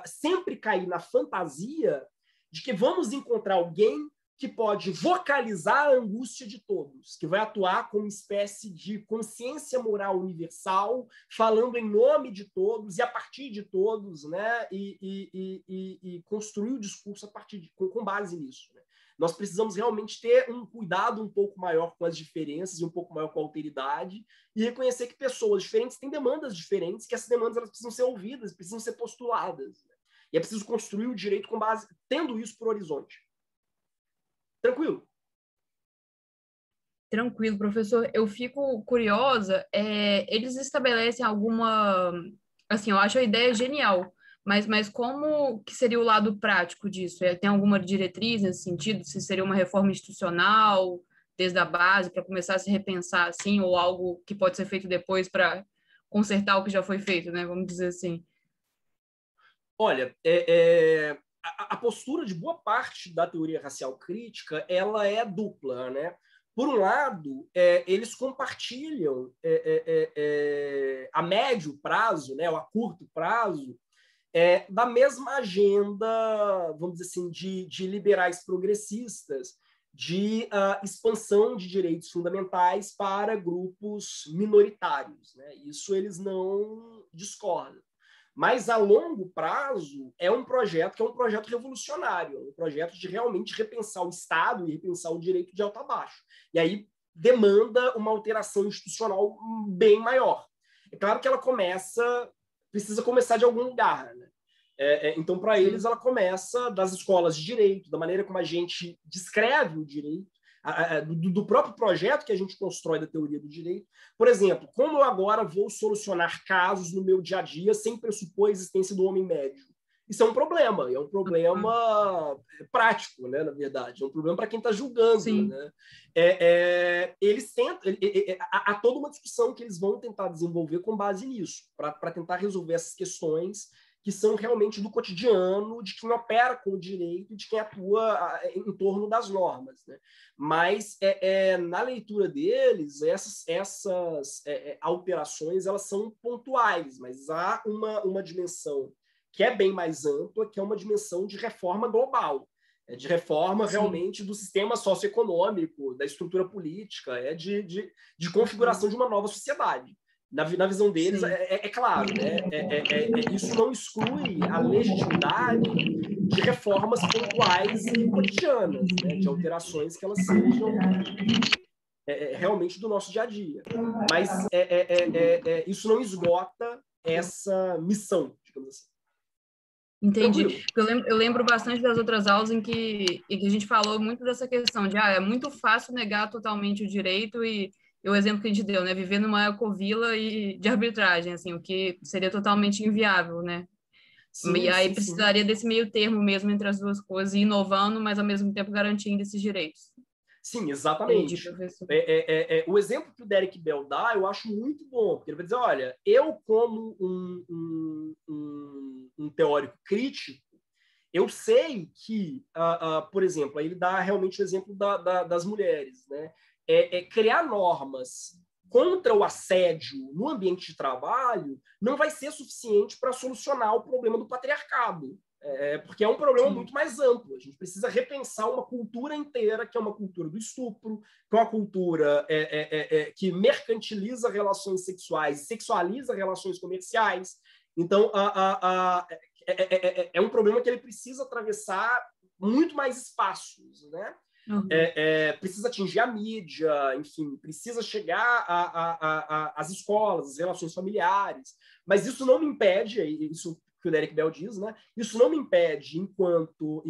sempre cair na fantasia de que vamos encontrar alguém que pode vocalizar a angústia de todos, que vai atuar como espécie de consciência moral universal, falando em nome de todos e a partir de todos, né? E construir o discurso com base nisso, né? Nós precisamos realmente ter um cuidado um pouco maior com as diferenças e um pouco maior com a alteridade e reconhecer que pessoas diferentes têm demandas diferentes, que essas demandas elas precisam ser ouvidas, precisam ser postuladas, né? E é preciso construir o direito com base, tendo isso por horizonte. Tranquilo? Tranquilo, professor. Eu fico curiosa. Eles estabelecem alguma... Assim, eu acho a ideia genial, mas como que seria o lado prático disso? Tem alguma diretriz nesse sentido? Se seria uma reforma institucional, desde a base, para começar a se repensar, assim, ou algo que pode ser feito depois para consertar o que já foi feito, né? Vamos dizer assim. Olha, a postura de boa parte da teoria racial crítica ela é dupla, né? Por um lado, eles compartilham a médio prazo, né, ou a curto prazo, da mesma agenda, vamos dizer assim, de liberais progressistas, de expansão de direitos fundamentais para grupos minoritários, né? Isso eles não discordam. Mas, a longo prazo, é um projeto revolucionário, é um projeto de realmente repensar o Estado e repensar o direito de alto a baixo. E aí demanda uma alteração institucional bem maior. É claro que ela precisa começar de algum lugar, né? Então, para eles, ela começa das escolas de direito, da maneira como a gente descreve o direito, do próprio projeto que a gente constrói da teoria do direito. Por exemplo, como eu agora vou solucionar casos no meu dia a dia sem pressupor a existência do homem médio? Isso é um problema, é um problema prático, né, na verdade, é um problema para quem está julgando. Né? Eles tentam, há toda uma discussão que eles vão tentar desenvolver com base nisso, para tentar resolver essas questões que são realmente do cotidiano, de quem opera com o direito, de quem atua em torno das normas. Né? Mas, na leitura deles, essas alterações elas são pontuais, mas há uma dimensão que é bem mais ampla, que é uma dimensão de reforma global, de reforma realmente do sistema socioeconômico, da estrutura política, de configuração de uma nova sociedade. Na visão deles, claro, né? Isso não exclui a legitimidade de reformas pontuais e cotidianas, né? De alterações que elas sejam realmente do nosso dia a dia. Mas isso não esgota essa missão, digamos assim. Entendi. Eu lembro bastante das outras aulas em que a gente falou muito dessa questão de é muito fácil negar totalmente o direito e o exemplo que a gente deu, né? Viver numa ecovila e de arbitragem, assim, o que seria totalmente inviável, né? E aí precisaria desse meio termo mesmo entre as duas coisas, inovando, mas ao mesmo tempo garantindo esses direitos. Sim, exatamente. O exemplo que o Derek Bell dá, eu acho muito bom, porque ele vai dizer, olha, eu como um teórico crítico, eu sei que, por exemplo, aí ele dá realmente o exemplo das mulheres, né? Criar normas contra o assédio no ambiente de trabalho não vai ser suficiente para solucionar o problema do patriarcado. Porque é um problema muito mais amplo. A gente precisa repensar uma cultura inteira, que é uma cultura do estupro, que é uma cultura que mercantiliza relações sexuais e sexualiza relações comerciais. Então, é um problema que ele precisa atravessar muito mais espaços, né? Precisa atingir a mídia, enfim, precisa chegar às escolas, às relações familiares. Mas isso não me impede, isso que o Derek Bell diz, né? Isso não me impede, enquanto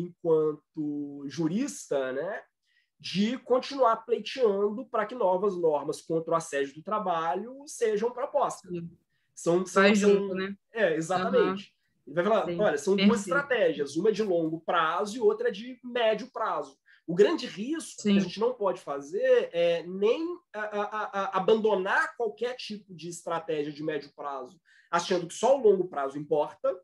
jurista, né, de continuar pleiteando para que novas normas contra o assédio do trabalho sejam propostas. Junto, né? Exatamente. Ele vai falar, olha, são duas estratégias, uma de longo prazo e outra de médio prazo. O grande risco que a gente não pode fazer é nem abandonar qualquer tipo de estratégia de médio prazo, achando que só o longo prazo importa,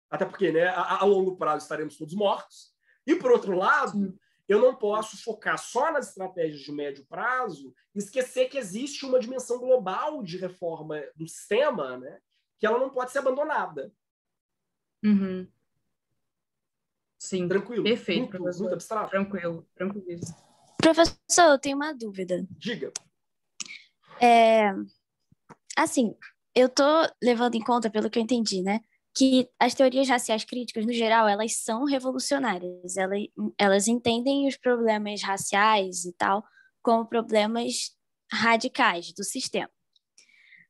até porque, né, a longo prazo estaremos todos mortos. E, por outro lado, eu não posso focar só nas estratégias de médio prazo e esquecer que existe uma dimensão global de reforma do sistema, né, que ela não pode ser abandonada. Sim, tranquilo. Perfeito, professor. Muito abstrato. Tranquilo. Professor, eu tenho uma dúvida. Diga. Assim, eu tô levando em conta, pelo que eu entendi, né, que as teorias raciais críticas, no geral, elas são revolucionárias. Elas entendem os problemas raciais e tal como problemas radicais do sistema.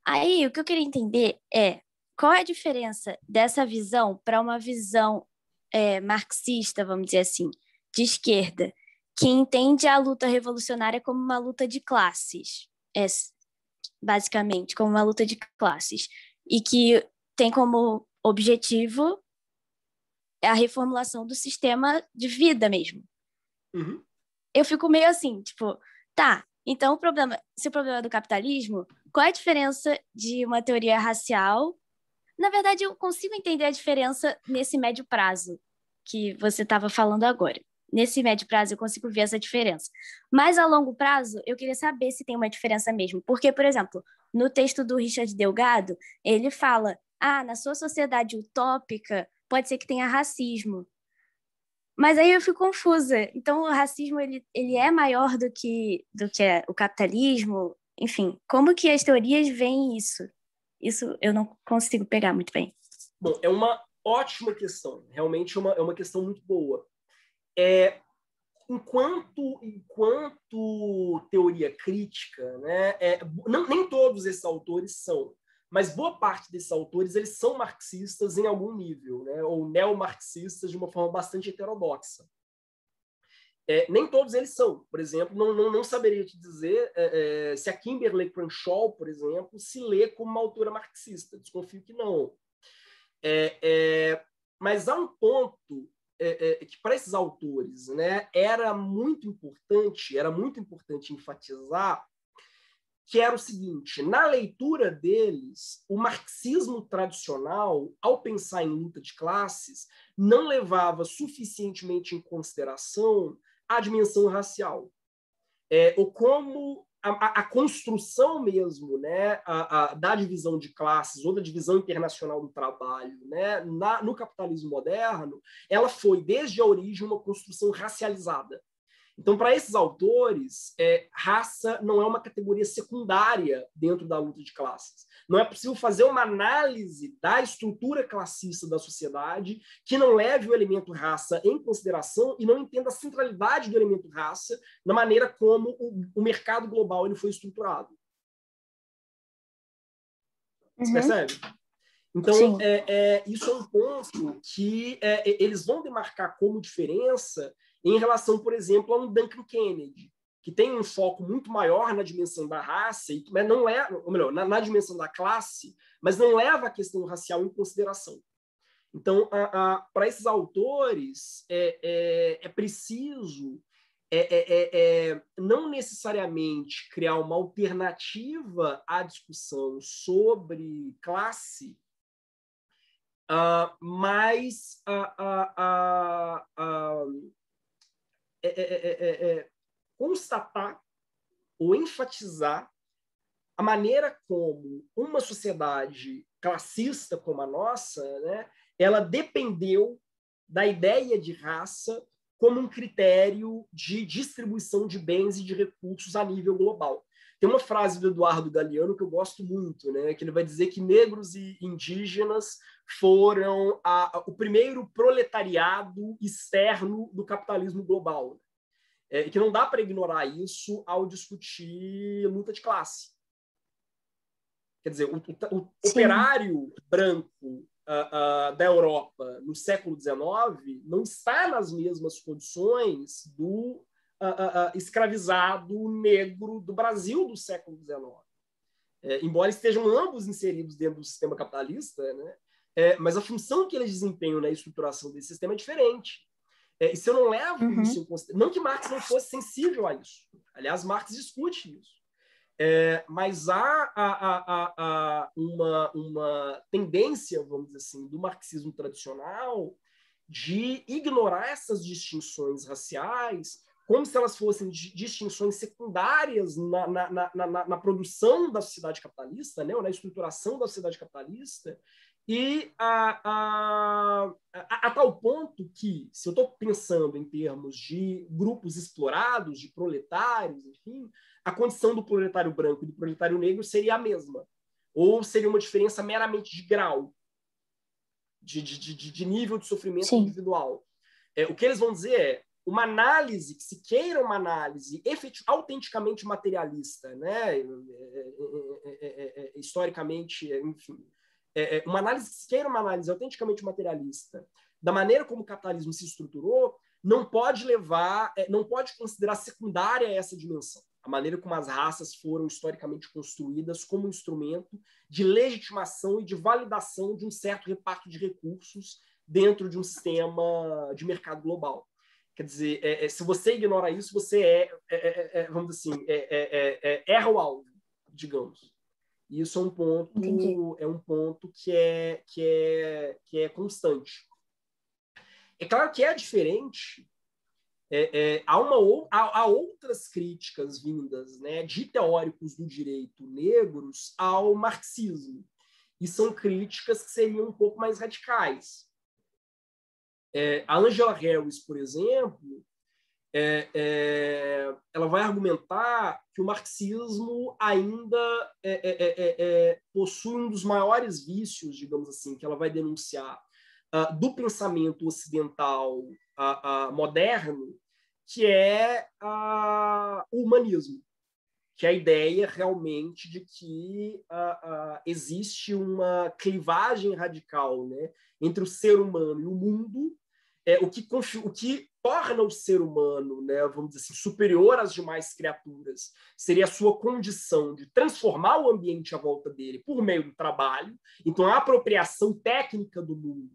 Aí, o que eu queria entender é qual é a diferença dessa visão para uma visão marxista, vamos dizer assim, de esquerda, que entende a luta revolucionária como uma luta de classes, basicamente, como uma luta de classes, e que tem como objetivo a reformulação do sistema de vida mesmo. Eu fico meio assim, tipo, tá, então se o problema é do capitalismo, qual é a diferença de uma teoria racial? Na verdade, eu consigo entender a diferença nesse médio prazo que você estava falando agora. nesse médio prazo eu consigo ver essa diferença. Mas a longo prazo, eu queria saber se tem uma diferença mesmo. Porque, por exemplo, no texto do Richard Delgado, ele fala, na sua sociedade utópica, pode ser que tenha racismo. Mas aí eu fico confusa. Então, o racismo, ele é maior do que o capitalismo? Enfim, como que as teorias veem isso? Isso eu não consigo pegar muito bem. Bom, é uma ótima questão. Realmente é uma questão muito boa. Enquanto teoria crítica, né, nem todos esses autores são, mas boa parte desses autores eles são marxistas em algum nível, né, ou neomarxistas de uma forma bastante heterodoxa. Nem todos eles são. Por exemplo, não saberia te dizer se a Kimberly Crenshaw, por exemplo, se lê como uma autora marxista. Desconfio que não. Mas há um ponto que para esses autores, né, era muito importante enfatizar, que era o seguinte: na leitura deles, o marxismo tradicional, ao pensar em luta de classes, não levava suficientemente em consideração a dimensão racial, ou como a construção mesmo, né, da divisão de classes ou da divisão internacional do trabalho, né, no capitalismo moderno, ela foi, desde a origem, uma construção racializada. Então, para esses autores, raça não é uma categoria secundária dentro da luta de classes. Não é possível fazer uma análise da estrutura classista da sociedade que não leve o elemento raça em consideração e não entenda a centralidade do elemento raça na maneira como o mercado global ele foi estruturado. Você percebe? Então, isso é um ponto que eles vão demarcar como diferença em relação, por exemplo, a um Duncan Kennedy, que tem um foco muito maior na dimensão da raça, mas não ou melhor, na dimensão da classe, mas não leva a questão racial em consideração. Então, para esses autores, é preciso não necessariamente criar uma alternativa à discussão sobre classe, mas constatar ou enfatizar a maneira como uma sociedade classista como a nossa, né, ela dependeu da ideia de raça como um critério de distribuição de bens e de recursos a nível global. Tem uma frase do Eduardo Galeano que eu gosto muito, né, que ele vai dizer que negros e indígenas foram o primeiro proletariado externo do capitalismo global. E que não dá para ignorar isso ao discutir luta de classe. Quer dizer, o operário branco da Europa no século XIX não está nas mesmas condições do escravizado negro do Brasil do século XIX. Embora estejam ambos inseridos dentro do sistema capitalista, né? Mas a função que eles desempenham na estruturação desse sistema é diferente. E se eu não levo isso em consideração... Não que Marx não fosse sensível a isso. Aliás, Marx discute isso. Mas há uma tendência, vamos dizer assim, do marxismo tradicional de ignorar essas distinções raciais como se elas fossem distinções secundárias na produção da sociedade capitalista, né, ou na estruturação da sociedade capitalista, e a tal ponto que, se eu estou pensando em termos de grupos explorados, de proletários, enfim, a condição do proletário branco e do proletário negro seria a mesma, ou seria uma diferença meramente de grau, de nível de sofrimento individual. O que eles vão dizer é uma análise, que se queira uma análise autenticamente materialista, né, historicamente, enfim, uma análise que se queira uma análise autenticamente materialista da maneira como o capitalismo se estruturou, não pode considerar secundária essa dimensão, a maneira como as raças foram historicamente construídas como instrumento de legitimação e de validação de um certo reparto de recursos dentro de um sistema de mercado global. Quer dizer, se você ignora isso, você vamos dizer assim, erra o alvo, digamos. E isso é um ponto que é constante. É claro que é diferente Há outras críticas vindas, né, de teóricos do direito negros ao marxismo, e são críticas que seriam um pouco mais radicais. A Angela Harris, por exemplo, ela vai argumentar que o marxismo ainda possui um dos maiores vícios, digamos assim, que ela vai denunciar do pensamento ocidental moderno, que é o humanismo, que é a ideia realmente de que existe uma clivagem radical, né, entre o ser humano e o mundo, o que torna o ser humano, né, vamos dizer assim, superior às demais criaturas, seria a sua condição de transformar o ambiente à volta dele por meio do trabalho. Então, a apropriação técnica do mundo,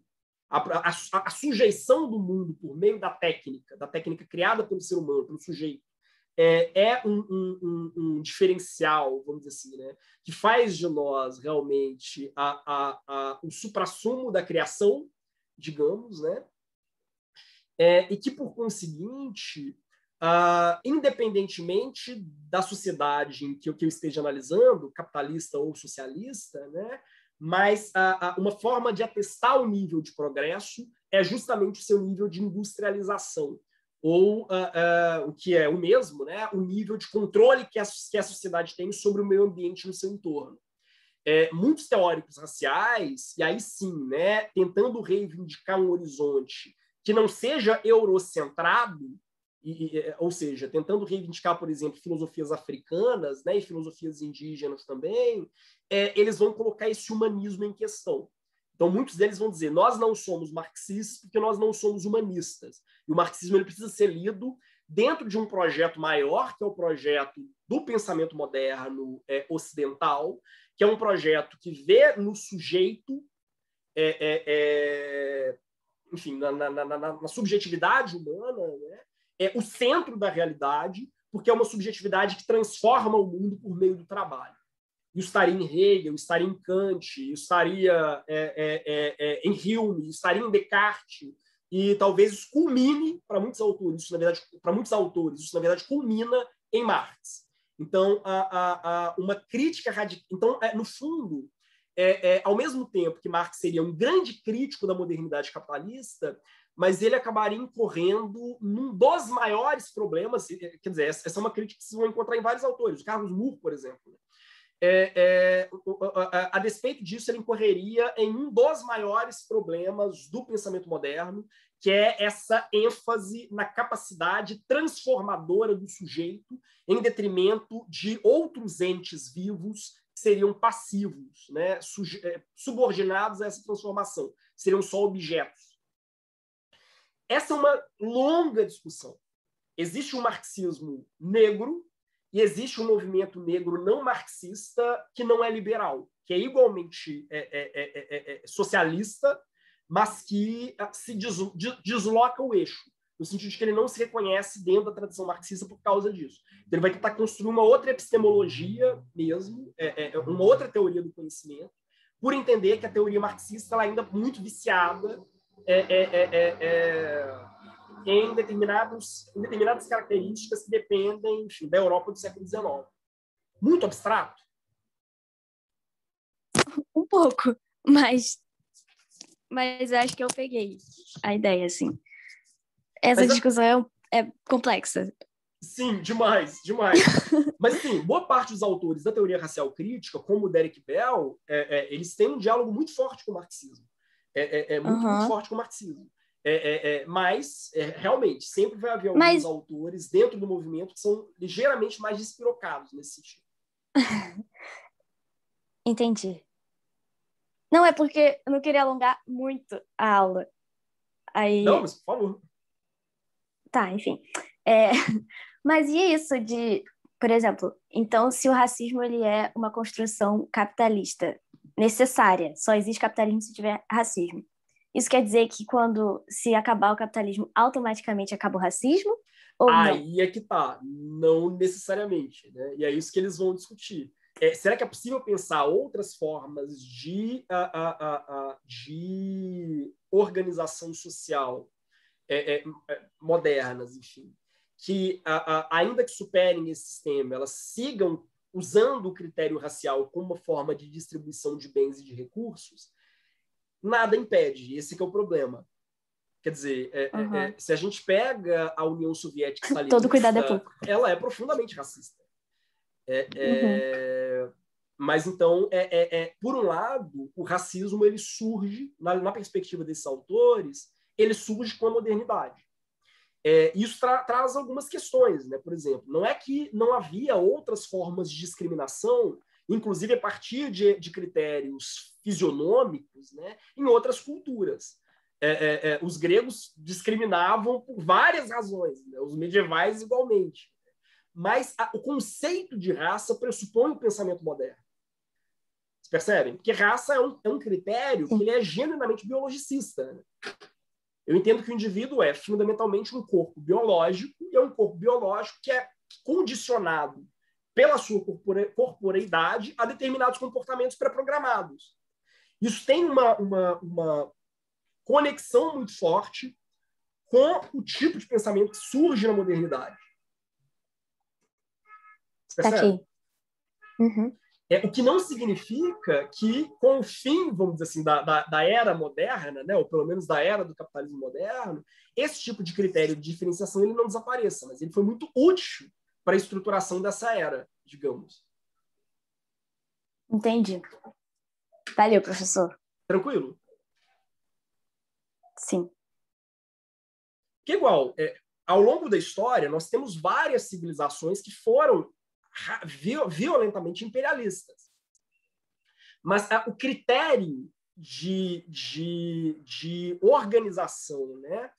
a sujeição do mundo por meio da técnica criada pelo ser humano, pelo sujeito, um diferencial, vamos dizer assim, né, que faz de nós realmente o suprassumo da criação, digamos, né, e que, por conseguinte, independentemente da sociedade em que eu esteja analisando, capitalista ou socialista, né, mas uma forma de atestar o nível de progresso é justamente o seu nível de industrialização, ou o que é o mesmo, né, o nível de controle que a sociedade tem sobre o meio ambiente no seu entorno. Muitos teóricos raciais, e aí sim, né, tentando reivindicar um horizonte que não seja eurocentrado, ou seja, tentando reivindicar, por exemplo, filosofias africanas, né, e filosofias indígenas também, eles vão colocar esse humanismo em questão. Então, muitos deles vão dizer, nós não somos marxistas porque nós não somos humanistas. E o marxismo ele precisa ser lido dentro de um projeto maior, que é o projeto do pensamento moderno ocidental, que é um projeto que vê no sujeito, enfim, na subjetividade humana, né, o centro da realidade, porque é uma subjetividade que transforma o mundo por meio do trabalho. Isso estaria em Hegel, estaria em Kant, estaria em Hume, estaria em Descartes, e talvez isso culmine, para muitos autores, isso na verdade culmina em Marx. Então, uma crítica radical. Então, no fundo, ao mesmo tempo que Marx seria um grande crítico da modernidade capitalista, mas ele acabaria incorrendo num dos maiores problemas, quer dizer, essa é uma crítica que vocês vão encontrar em vários autores, o Carlos Moore, por exemplo. A despeito disso, ele incorreria em um dos maiores problemas do pensamento moderno, que é essa ênfase na capacidade transformadora do sujeito em detrimento de outros entes vivos que seriam passivos, né, subordinados a essa transformação, seriam só objetos. Essa é uma longa discussão. Existe um marxismo negro e existe um movimento negro não marxista que não é liberal, que é igualmente socialista, mas que se desloca o eixo, no sentido de que ele não se reconhece dentro da tradição marxista por causa disso. Então, ele vai tentar construir uma outra epistemologia mesmo, uma outra teoria do conhecimento, por entender que a teoria marxista ela ainda é muito viciada em determinadas características que dependem, enfim, da Europa do século XIX. Muito abstrato? Um pouco, mas acho que eu peguei a ideia, assim. Essa discussão é complexa. Sim, demais. Mas, assim, boa parte dos autores da teoria racial crítica, como o Derek Bell, eles têm um diálogo muito forte com o marxismo. Muito forte com o marxismo. Mas, realmente, sempre vai haver alguns autores dentro do movimento que são ligeiramente mais despirocados nesse sentido. Entendi. Não, é porque eu não queria alongar muito a aula. Aí... Não, mas por favor. Tá, enfim. Mas e isso de, por exemplo, então se o racismo ele é uma construção capitalista necessária, só existe capitalismo se tiver racismo. Isso quer dizer que quando se acabar o capitalismo, automaticamente acaba o racismo? Ou aí é que tá, não necessariamente, né? E é isso que eles vão discutir. Será que é possível pensar outras formas de organização social modernas, enfim, que, ainda que superem esse sistema, elas sigam usando o critério racial como uma forma de distribuição de bens e de recursos, nada impede. Esse que é o problema. Quer dizer, se a gente pega a União Soviética stalinista, todo cuidado é pouco. Ela é profundamente racista. Mas, então, por um lado, o racismo ele surge, na perspectiva desses autores, ele surge com a modernidade. Isso traz algumas questões, né? Por exemplo, não é que não havia outras formas de discriminação, inclusive a partir de critérios fisionômicos, né? Em outras culturas. Os gregos discriminavam por várias razões, né? Os medievais igualmente. Mas o conceito de raça pressupõe o pensamento moderno. Vocês percebem? Porque raça é um critério que ele é genuinamente biologicista, né? Eu entendo que o indivíduo é fundamentalmente um corpo biológico, e é um corpo biológico que é condicionado pela sua corporeidade a determinados comportamentos pré-programados. Isso tem uma conexão muito forte com o tipo de pensamento que surge na modernidade. Você percebe? Aqui. Uhum. O que não significa que, com o fim, vamos dizer assim, da era moderna, né, ou pelo menos da era do capitalismo moderno, esse tipo de critério de diferenciação ele não desapareça, mas ele foi muito útil para a estruturação dessa era, digamos. Entendi. Valeu, professor. Tranquilo? Sim. Que igual, ao longo da história, nós temos várias civilizações que foram violentamente imperialistas. Mas o critério de organização, né,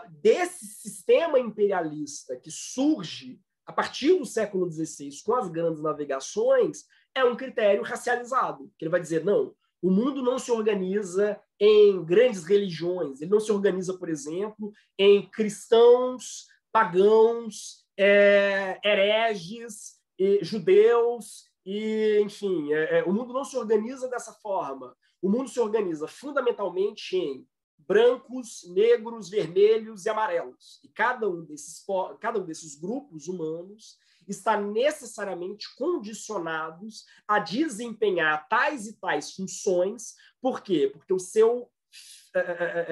desse sistema imperialista que surge a partir do século XVI com as grandes navegações é um critério racializado, que ele vai dizer, não, o mundo não se organiza em grandes religiões, ele não se organiza, por exemplo, em cristãos, pagãos, hereges, judeus, e, enfim, o mundo não se organiza dessa forma. O mundo se organiza fundamentalmente em brancos, negros, vermelhos e amarelos. E cada um desses grupos humanos está necessariamente condicionados a desempenhar tais e tais funções. Por quê? Porque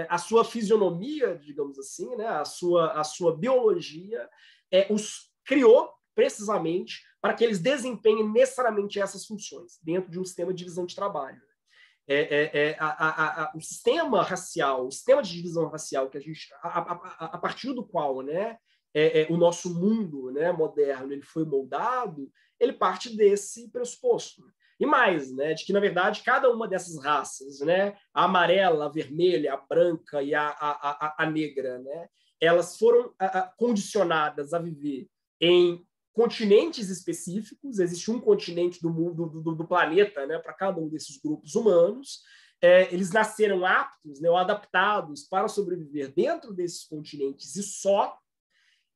a sua fisionomia, digamos assim, né, a sua biologia os criou precisamente para que eles desempenhem necessariamente essas funções dentro de um sistema de divisão de trabalho. O sistema racial, o sistema de divisão racial que a partir do qual, né, o nosso mundo, né, moderno ele foi moldado, ele parte desse pressuposto. E mais, né, de que, na verdade, cada uma dessas raças, né, a amarela, a vermelha, a branca e a negra, né, elas foram condicionadas a viver em continentes específicos. Existe um continente do planeta, né, para cada um desses grupos humanos. Eles nasceram aptos, né, ou adaptados para sobreviver dentro desses continentes e só.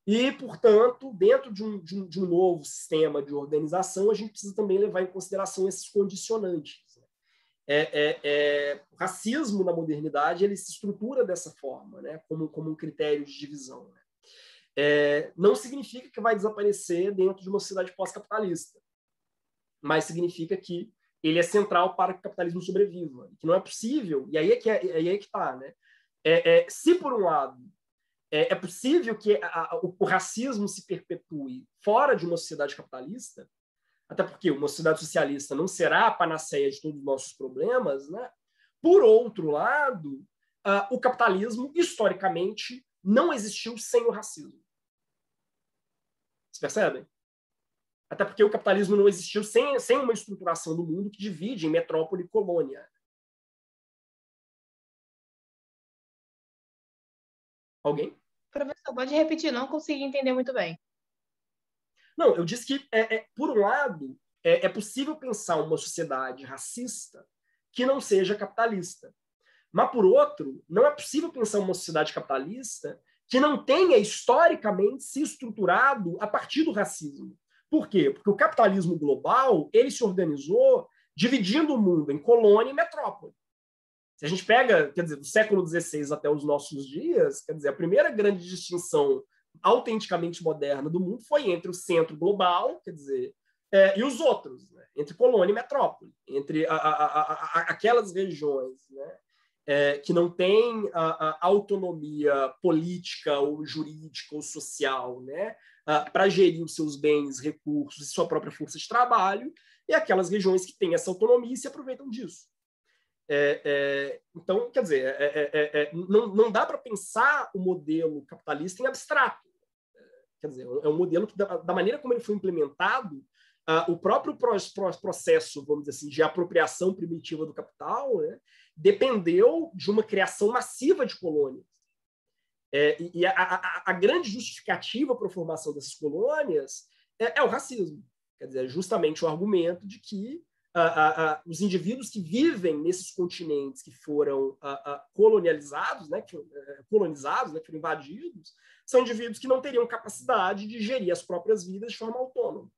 E, portanto, dentro de um novo sistema de organização, a gente precisa também levar em consideração esses condicionantes. O racismo na modernidade ele se estrutura dessa forma, né, como um critério de divisão. Né? Não significa que vai desaparecer dentro de uma sociedade pós-capitalista, mas significa que ele é central para que o capitalismo sobreviva. Que não é possível, e aí é que está. Né? Se, por um lado, é possível que o racismo se perpetue fora de uma sociedade capitalista, até porque uma sociedade socialista não será a panaceia de todos os nossos problemas, né? Por outro lado, o capitalismo, historicamente, não existiu sem o racismo. Vocês percebem? Até porque o capitalismo não existiu sem uma estruturação do mundo que divide em metrópole e colônia. Alguém? Professor, pode repetir, não consegui entender muito bem. Não, eu disse que, por um lado, é possível pensar uma sociedade racista que não seja capitalista. Mas, por outro, não é possível pensar uma sociedade capitalista que não tenha historicamente se estruturado a partir do racismo. Por quê? Porque o capitalismo global ele se organizou dividindo o mundo em colônia e metrópole. Se a gente pega, quer dizer, do século XVI até os nossos dias, quer dizer, a primeira grande distinção autenticamente moderna do mundo foi entre o centro global, quer dizer, e os outros, né? Entre colônia e metrópole, entre aquelas regiões, né? Que não têm autonomia política ou jurídica ou social, né? Para gerir os seus bens, recursos e sua própria força de trabalho, e aquelas regiões que têm essa autonomia e se aproveitam disso. Então, quer dizer, não dá para pensar o modelo capitalista em abstrato. Quer dizer, é um modelo que, da maneira como ele foi implementado, o próprio processo, vamos dizer assim, de apropriação primitiva do capital, né, dependeu de uma criação massiva de colônias. E a grande justificativa para a formação dessas colônias é o racismo. Quer dizer, justamente o argumento de que os indivíduos que vivem nesses continentes que foram colonizados, né, que foram invadidos, são indivíduos que não teriam capacidade de gerir as próprias vidas de forma autônoma.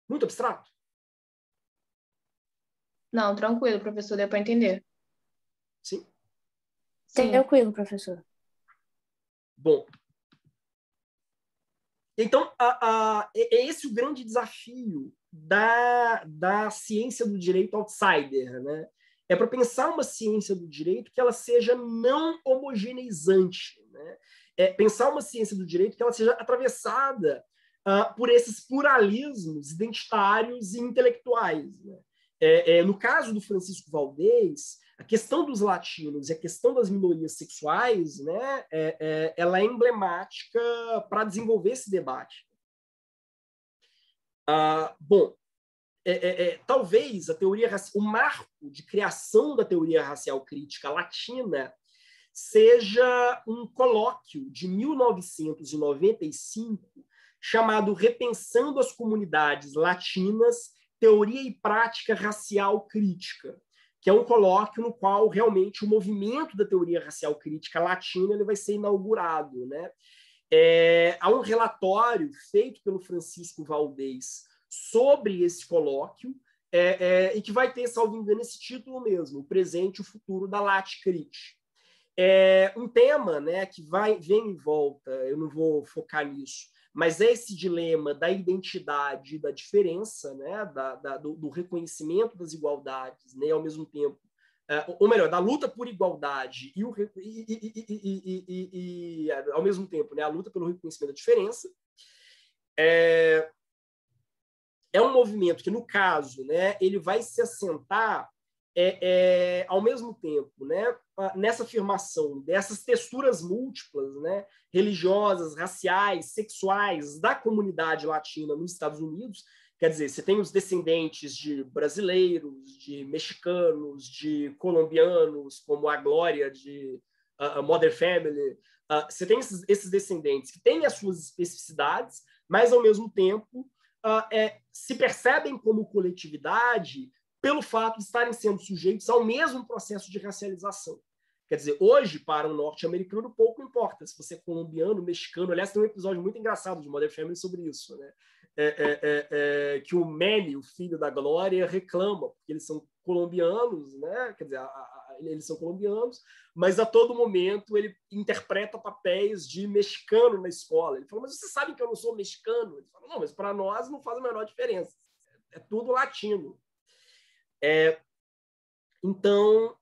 Muito abstrato? Não, tranquilo, professor, deu para entender. Sim? Sim. Tranquilo, professor. Bom, então, é esse o grande desafio da ciência do direito outsider, né? É para pensar uma ciência do direito que ela seja não homogeneizante, né? Pensar uma ciência do direito que ela seja atravessada por esses pluralismos identitários e intelectuais, né? No caso do Francisco Valdez, a questão dos latinos e a questão das minorias sexuais, né, ela é emblemática para desenvolver esse debate. Bom, talvez o marco de criação da teoria racial crítica latina seja um colóquio de 1995 chamado Repensando as Comunidades Latinas, Teoria e Prática Racial Crítica, que é um colóquio no qual realmente o movimento da teoria racial crítica latina ele vai ser inaugurado, né? Há um relatório feito pelo Francisco Valdez sobre esse colóquio e que vai ter, salvo engano, esse título mesmo, O Presente e o Futuro da Latcrit. Um tema, né, que vem em volta, eu não vou focar nisso, mas é esse dilema da identidade e da diferença, né, do reconhecimento das igualdades, né, ao mesmo tempo, ou melhor, da luta por igualdade e ao mesmo tempo, né, a luta pelo reconhecimento da diferença. É um movimento que, no caso, né, ele vai se assentar ao mesmo tempo, né, nessa afirmação dessas texturas múltiplas, né, religiosas, raciais, sexuais da comunidade latina nos Estados Unidos. Quer dizer, você tem os descendentes de brasileiros, de mexicanos, de colombianos, como a Glória de Modern Family. Você tem esses descendentes que têm as suas especificidades, mas, ao mesmo tempo, se percebem como coletividade pelo fato de estarem sendo sujeitos ao mesmo processo de racialização. Quer dizer, hoje, para um norte-americano, pouco importa se você é colombiano, mexicano. Aliás, tem um episódio muito engraçado de Modern Family sobre isso, né? Que o Manny, o filho da Glória, reclama, porque eles são colombianos, né? Quer dizer, eles são colombianos, mas a todo momento ele interpreta papéis de mexicano na escola. Ele fala, mas vocês sabem que eu não sou mexicano? Ele fala, não, mas para nós não faz a menor diferença. É tudo latino. Então,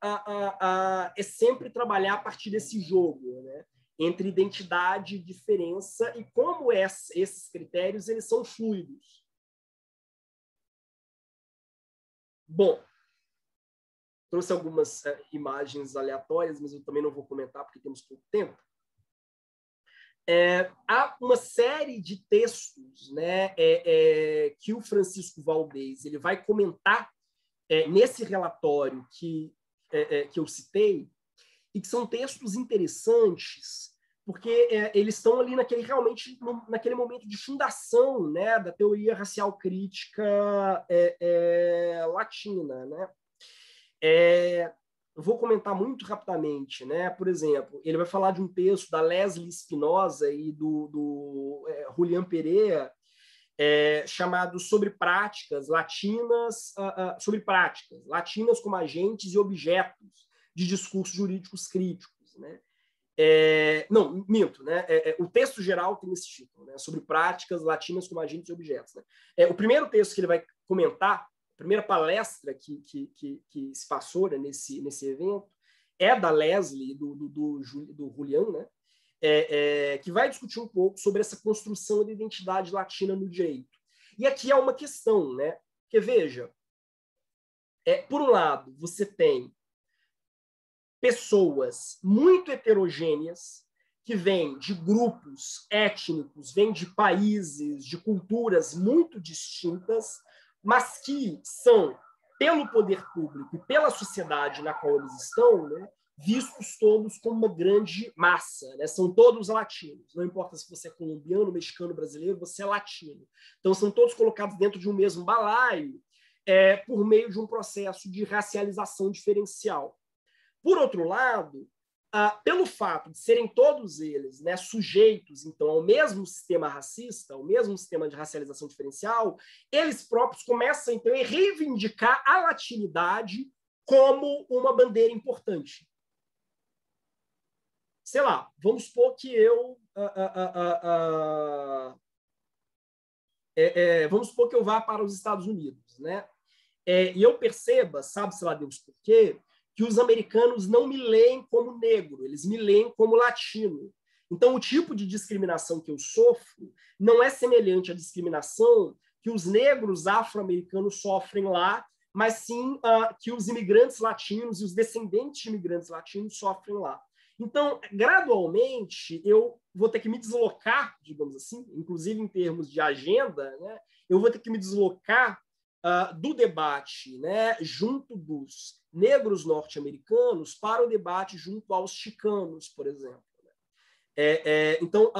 é sempre trabalhar a partir desse jogo, né, entre identidade e diferença e como esses critérios eles são fluidos. Bom, trouxe algumas imagens aleatórias, mas eu também não vou comentar porque temos pouco tempo. Há uma série de textos, né, que o Francisco Valdez ele vai comentar nesse relatório que eu citei, e que são textos interessantes, porque eles estão ali realmente naquele momento de fundação, né, da teoria racial crítica latina, né? Eu vou comentar muito rapidamente, né? Por exemplo, ele vai falar de um texto da Leslie Espinosa e do Julián Pereira, chamado Sobre Práticas Latinas, como agentes e objetos de discursos jurídicos críticos, né? Não, minto, né? O texto geral tem esse título, né? Sobre práticas latinas como agentes e objetos, né? O primeiro texto que ele vai comentar, a primeira palestra que se passou, né, nesse evento, é da Leslie, do Julian, né? Que vai discutir um pouco sobre essa construção da identidade latina no direito. E aqui há uma questão, né? Porque, veja, por um lado, você tem pessoas muito heterogêneas que vêm de grupos étnicos, vêm de países, de culturas muito distintas, mas que são, pelo poder público e pela sociedade na qual eles estão, né, vistos todos como uma grande massa, né? São todos latinos. Não importa se você é colombiano, mexicano, brasileiro, você é latino. Então, são todos colocados dentro de um mesmo balaio por meio de um processo de racialização diferencial. Por outro lado, pelo fato de serem todos eles, né, sujeitos então, ao mesmo sistema racista, ao mesmo sistema de racialização diferencial, eles próprios começam então, a reivindicar a latinidade como uma bandeira importante. Sei lá, vamos supor que vamos supor que eu vá para os Estados Unidos, né? E eu perceba, sabe-se lá Deus por quê, que os americanos não me leem como negro, eles me leem como latino. Então, o tipo de discriminação que eu sofro não é semelhante à discriminação que os negros afro-americanos sofrem lá, mas sim que os imigrantes latinos e os descendentes de imigrantes latinos sofrem lá. Então, gradualmente, eu vou ter que me deslocar, digamos assim, inclusive em termos de agenda, né? Eu vou ter que me deslocar do debate, né, junto dos negros norte-americanos para o debate junto aos chicanos, por exemplo. Então,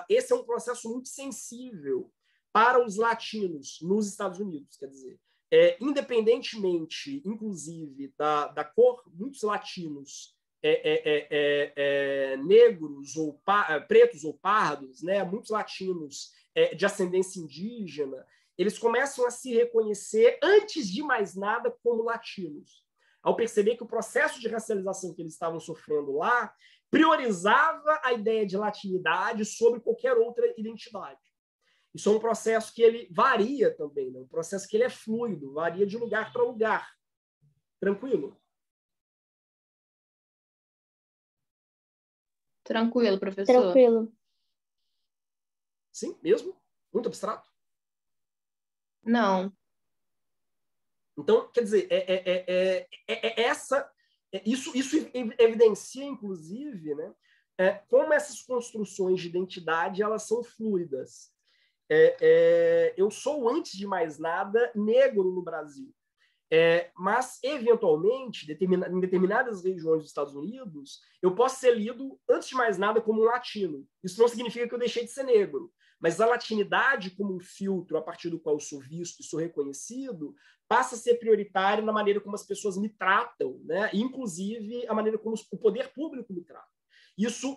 esse é um processo muito sensível para os latinos nos Estados Unidos. Quer dizer, independentemente, inclusive, da cor, muitos latinos negros ou pretos ou pardos, né, muitos latinos de ascendência indígena, eles começam a se reconhecer, antes de mais nada, como latinos. Ao perceber que o processo de racialização que eles estavam sofrendo lá priorizava a ideia de latinidade sobre qualquer outra identidade. Isso é um processo que ele varia também, né? Um processo que ele é fluido, varia de lugar para lugar. Tranquilo? Tranquilo, professor. Tranquilo. Sim, mesmo? Muito abstrato? Não. Então, quer dizer, isso evidencia, inclusive, né, como essas construções de identidade elas são fluidas. Eu sou, antes de mais nada, negro no Brasil. Mas, eventualmente, em determinadas regiões dos Estados Unidos, eu posso ser lido, antes de mais nada, como um latino. Isso não significa que eu deixei de ser negro. Mas a latinidade, como um filtro a partir do qual eu sou visto e sou reconhecido, passa a ser prioritária na maneira como as pessoas me tratam, né? Inclusive a maneira como o poder público me trata. Isso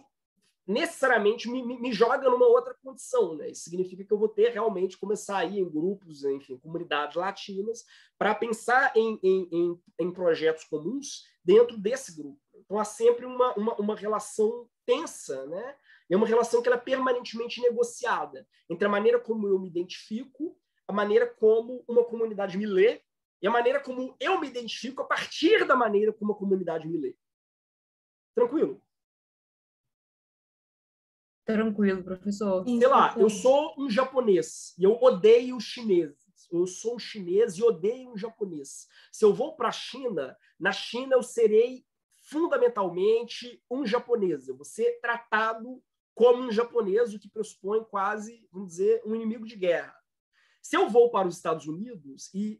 necessariamente me joga numa outra condição, né? Isso significa que eu vou ter realmente começar a ir em grupos, enfim, comunidades latinas, para pensar em projetos comuns dentro desse grupo. Então há sempre uma relação tensa, né? É uma relação que ela é permanentemente negociada entre a maneira como eu me identifico, a maneira como uma comunidade me lê e a maneira como eu me identifico a partir da maneira como a comunidade me lê. Tranquilo? Tranquilo, professor. Sei lá, eu sou um japonês e eu odeio os chineses. Eu sou um chinês e odeio um japonês. Se eu vou para a China, na China eu serei fundamentalmente um japonês. Eu vou ser tratado como um japonês, o que pressupõe quase, vamos dizer, um inimigo de guerra. Se eu vou para os Estados Unidos e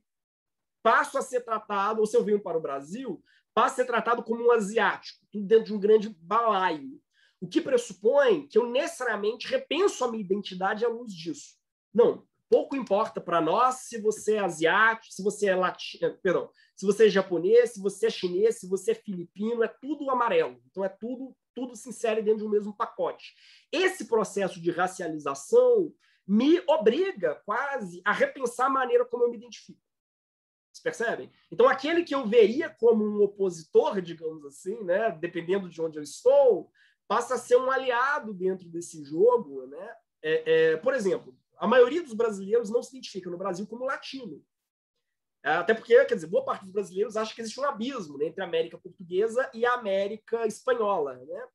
passo a ser tratado, ou se eu venho para o Brasil, passo a ser tratado como um asiático, tudo dentro de um grande balaio. O que pressupõe que eu necessariamente repenso a minha identidade à luz disso. Não, pouco importa para nós se você é asiático, se você é latino, se você é japonês, se você é chinês, se você é filipino, é tudo amarelo. Então é tudo se insere dentro de um mesmo pacote. Esse processo de racialização me obriga quase a repensar a maneira como eu me identifico. Vocês percebem? Então, aquele que eu veria como um opositor, digamos assim, né, dependendo de onde eu estou, passa a ser um aliado dentro desse jogo, né? Por exemplo, a maioria dos brasileiros não se identifica no Brasil como latino. Até porque, quer dizer, boa parte dos brasileiros acha que existe um abismo, né, entre a América Portuguesa e a América Espanhola, né?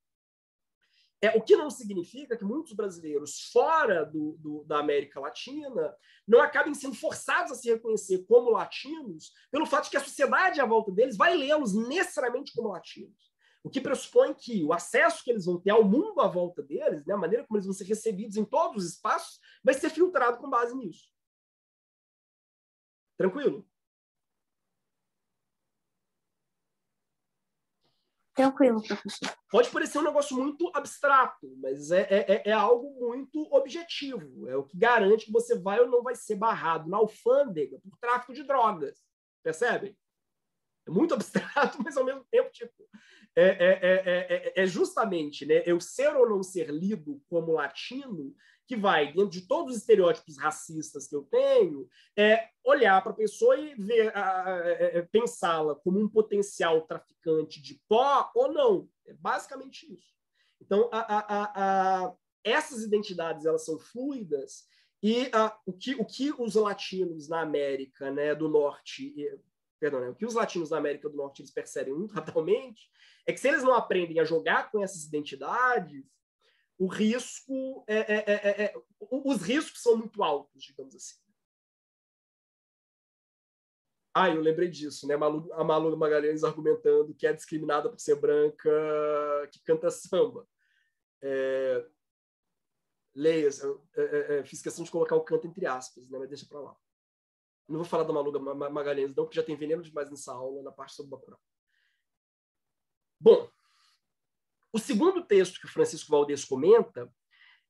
O que não significa que muitos brasileiros fora da América Latina não acabem sendo forçados a se reconhecer como latinos pelo fato de que a sociedade à volta deles vai lê-los necessariamente como latinos. O que pressupõe que o acesso que eles vão ter ao mundo à volta deles, né, a maneira como eles vão ser recebidos em todos os espaços, vai ser filtrado com base nisso. Tranquilo? Tranquilo, professor. Pode parecer um negócio muito abstrato, mas é algo muito objetivo. É o que garante que você vai ou não vai ser barrado na alfândega por tráfico de drogas. Percebem? É muito abstrato, mas ao mesmo tempo, tipo, justamente, né, eu ser ou não ser lido como latino que vai, dentro de todos os estereótipos racistas que eu tenho, olhar para a pessoa e ver, pensá-la como um potencial traficante de pó ou não. É basicamente isso. Então, essas identidades elas são fluidas e o que os latinos na América, né, do Norte... o que os latinos da América do Norte eles percebem muito rapidamente é que se eles não aprendem a jogar com essas identidades, o risco os riscos são muito altos, digamos assim. Eu lembrei disso, né? A Malu Magalhães argumentando que é discriminada por ser branca, que canta samba. Leia, fiz questão de colocar o canto entre aspas, né? Mas deixa para lá. Não vou falar da Malu Magalhães, não, porque já tem veneno demais nessa aula, na parte sobre Bacurau. Bom, o segundo texto que o Francisco Valdez comenta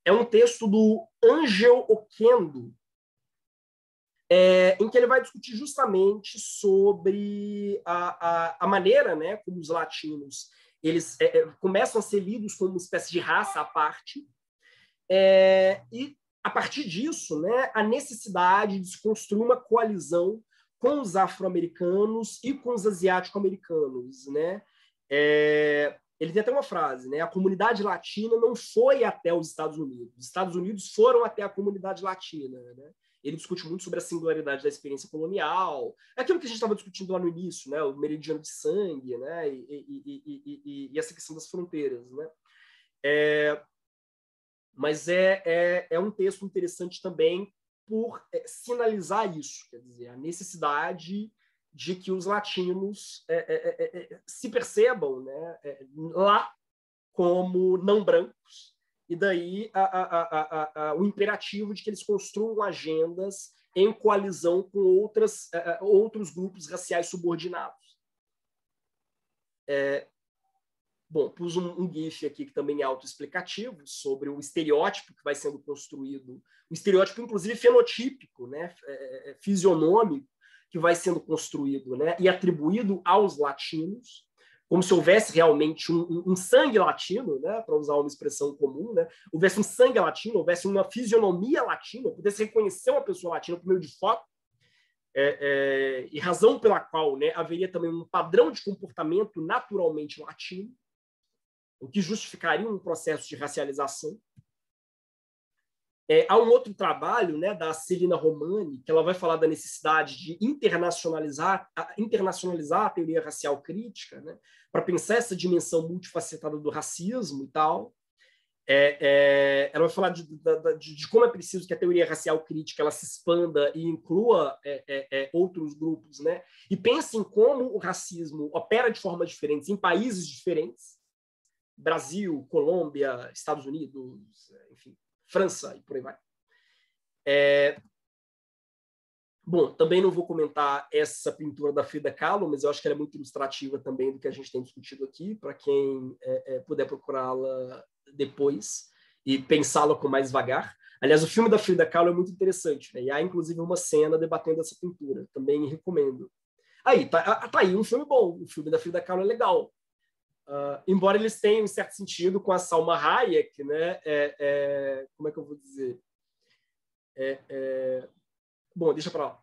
é um texto do Angel Oquendo, em que ele vai discutir justamente sobre a maneira, né, como os latinos eles começam a ser lidos como uma espécie de raça à parte, e a partir disso, né, a necessidade de se construir uma coalizão com os afro-americanos e com os asiático-americanos, né? Ele tem até uma frase, né? A comunidade latina não foi até os Estados Unidos. Os Estados Unidos foram até a comunidade latina, né? Ele discute muito sobre a singularidade da experiência colonial, aquilo que a gente estava discutindo lá no início, né? O meridiano de sangue, né? E essa questão das fronteiras, né? Mas é um texto interessante também por sinalizar isso, quer dizer, a necessidade de que os latinos se percebam, né, lá como não brancos, e daí o imperativo de que eles construam agendas em coalizão com outros grupos raciais subordinados. Bom, pus um GIF aqui que também é autoexplicativo sobre o estereótipo que vai sendo construído, um estereótipo, inclusive, fenotípico, né, fisionômico, que vai sendo construído, né, e atribuído aos latinos, como se houvesse realmente um sangue latino, né, para usar uma expressão comum, né, houvesse um sangue latino, houvesse uma fisionomia latina, pudesse reconhecer uma pessoa latina por meio de foto, e razão pela qual, né, haveria também um padrão de comportamento naturalmente latino, o que justificaria um processo de racialização. Há um outro trabalho, né, da Celina Romani, que ela vai falar da necessidade de internacionalizar a teoria racial crítica, né, para pensar essa dimensão multifacetada do racismo e tal. Ela vai falar de como é preciso que a teoria racial crítica ela se expanda e inclua outros grupos, né, e pense em como o racismo opera de formas diferentes em países diferentes, Brasil, Colômbia, Estados Unidos, enfim, França e por aí vai. Bom, também não vou comentar essa pintura da Frida Kahlo, mas eu acho que ela é muito ilustrativa também do que a gente tem discutido aqui, para quem puder procurá-la depois e pensá-la com mais vagar. Aliás, o filme da Frida Kahlo é muito interessante, né? E há, inclusive, uma cena debatendo essa pintura. Também recomendo. Tá aí um filme bom. O filme da Frida Kahlo é legal. Embora eles tenham, em certo sentido, com a Salma Hayek, né? Como é que eu vou dizer? Bom, deixa para lá.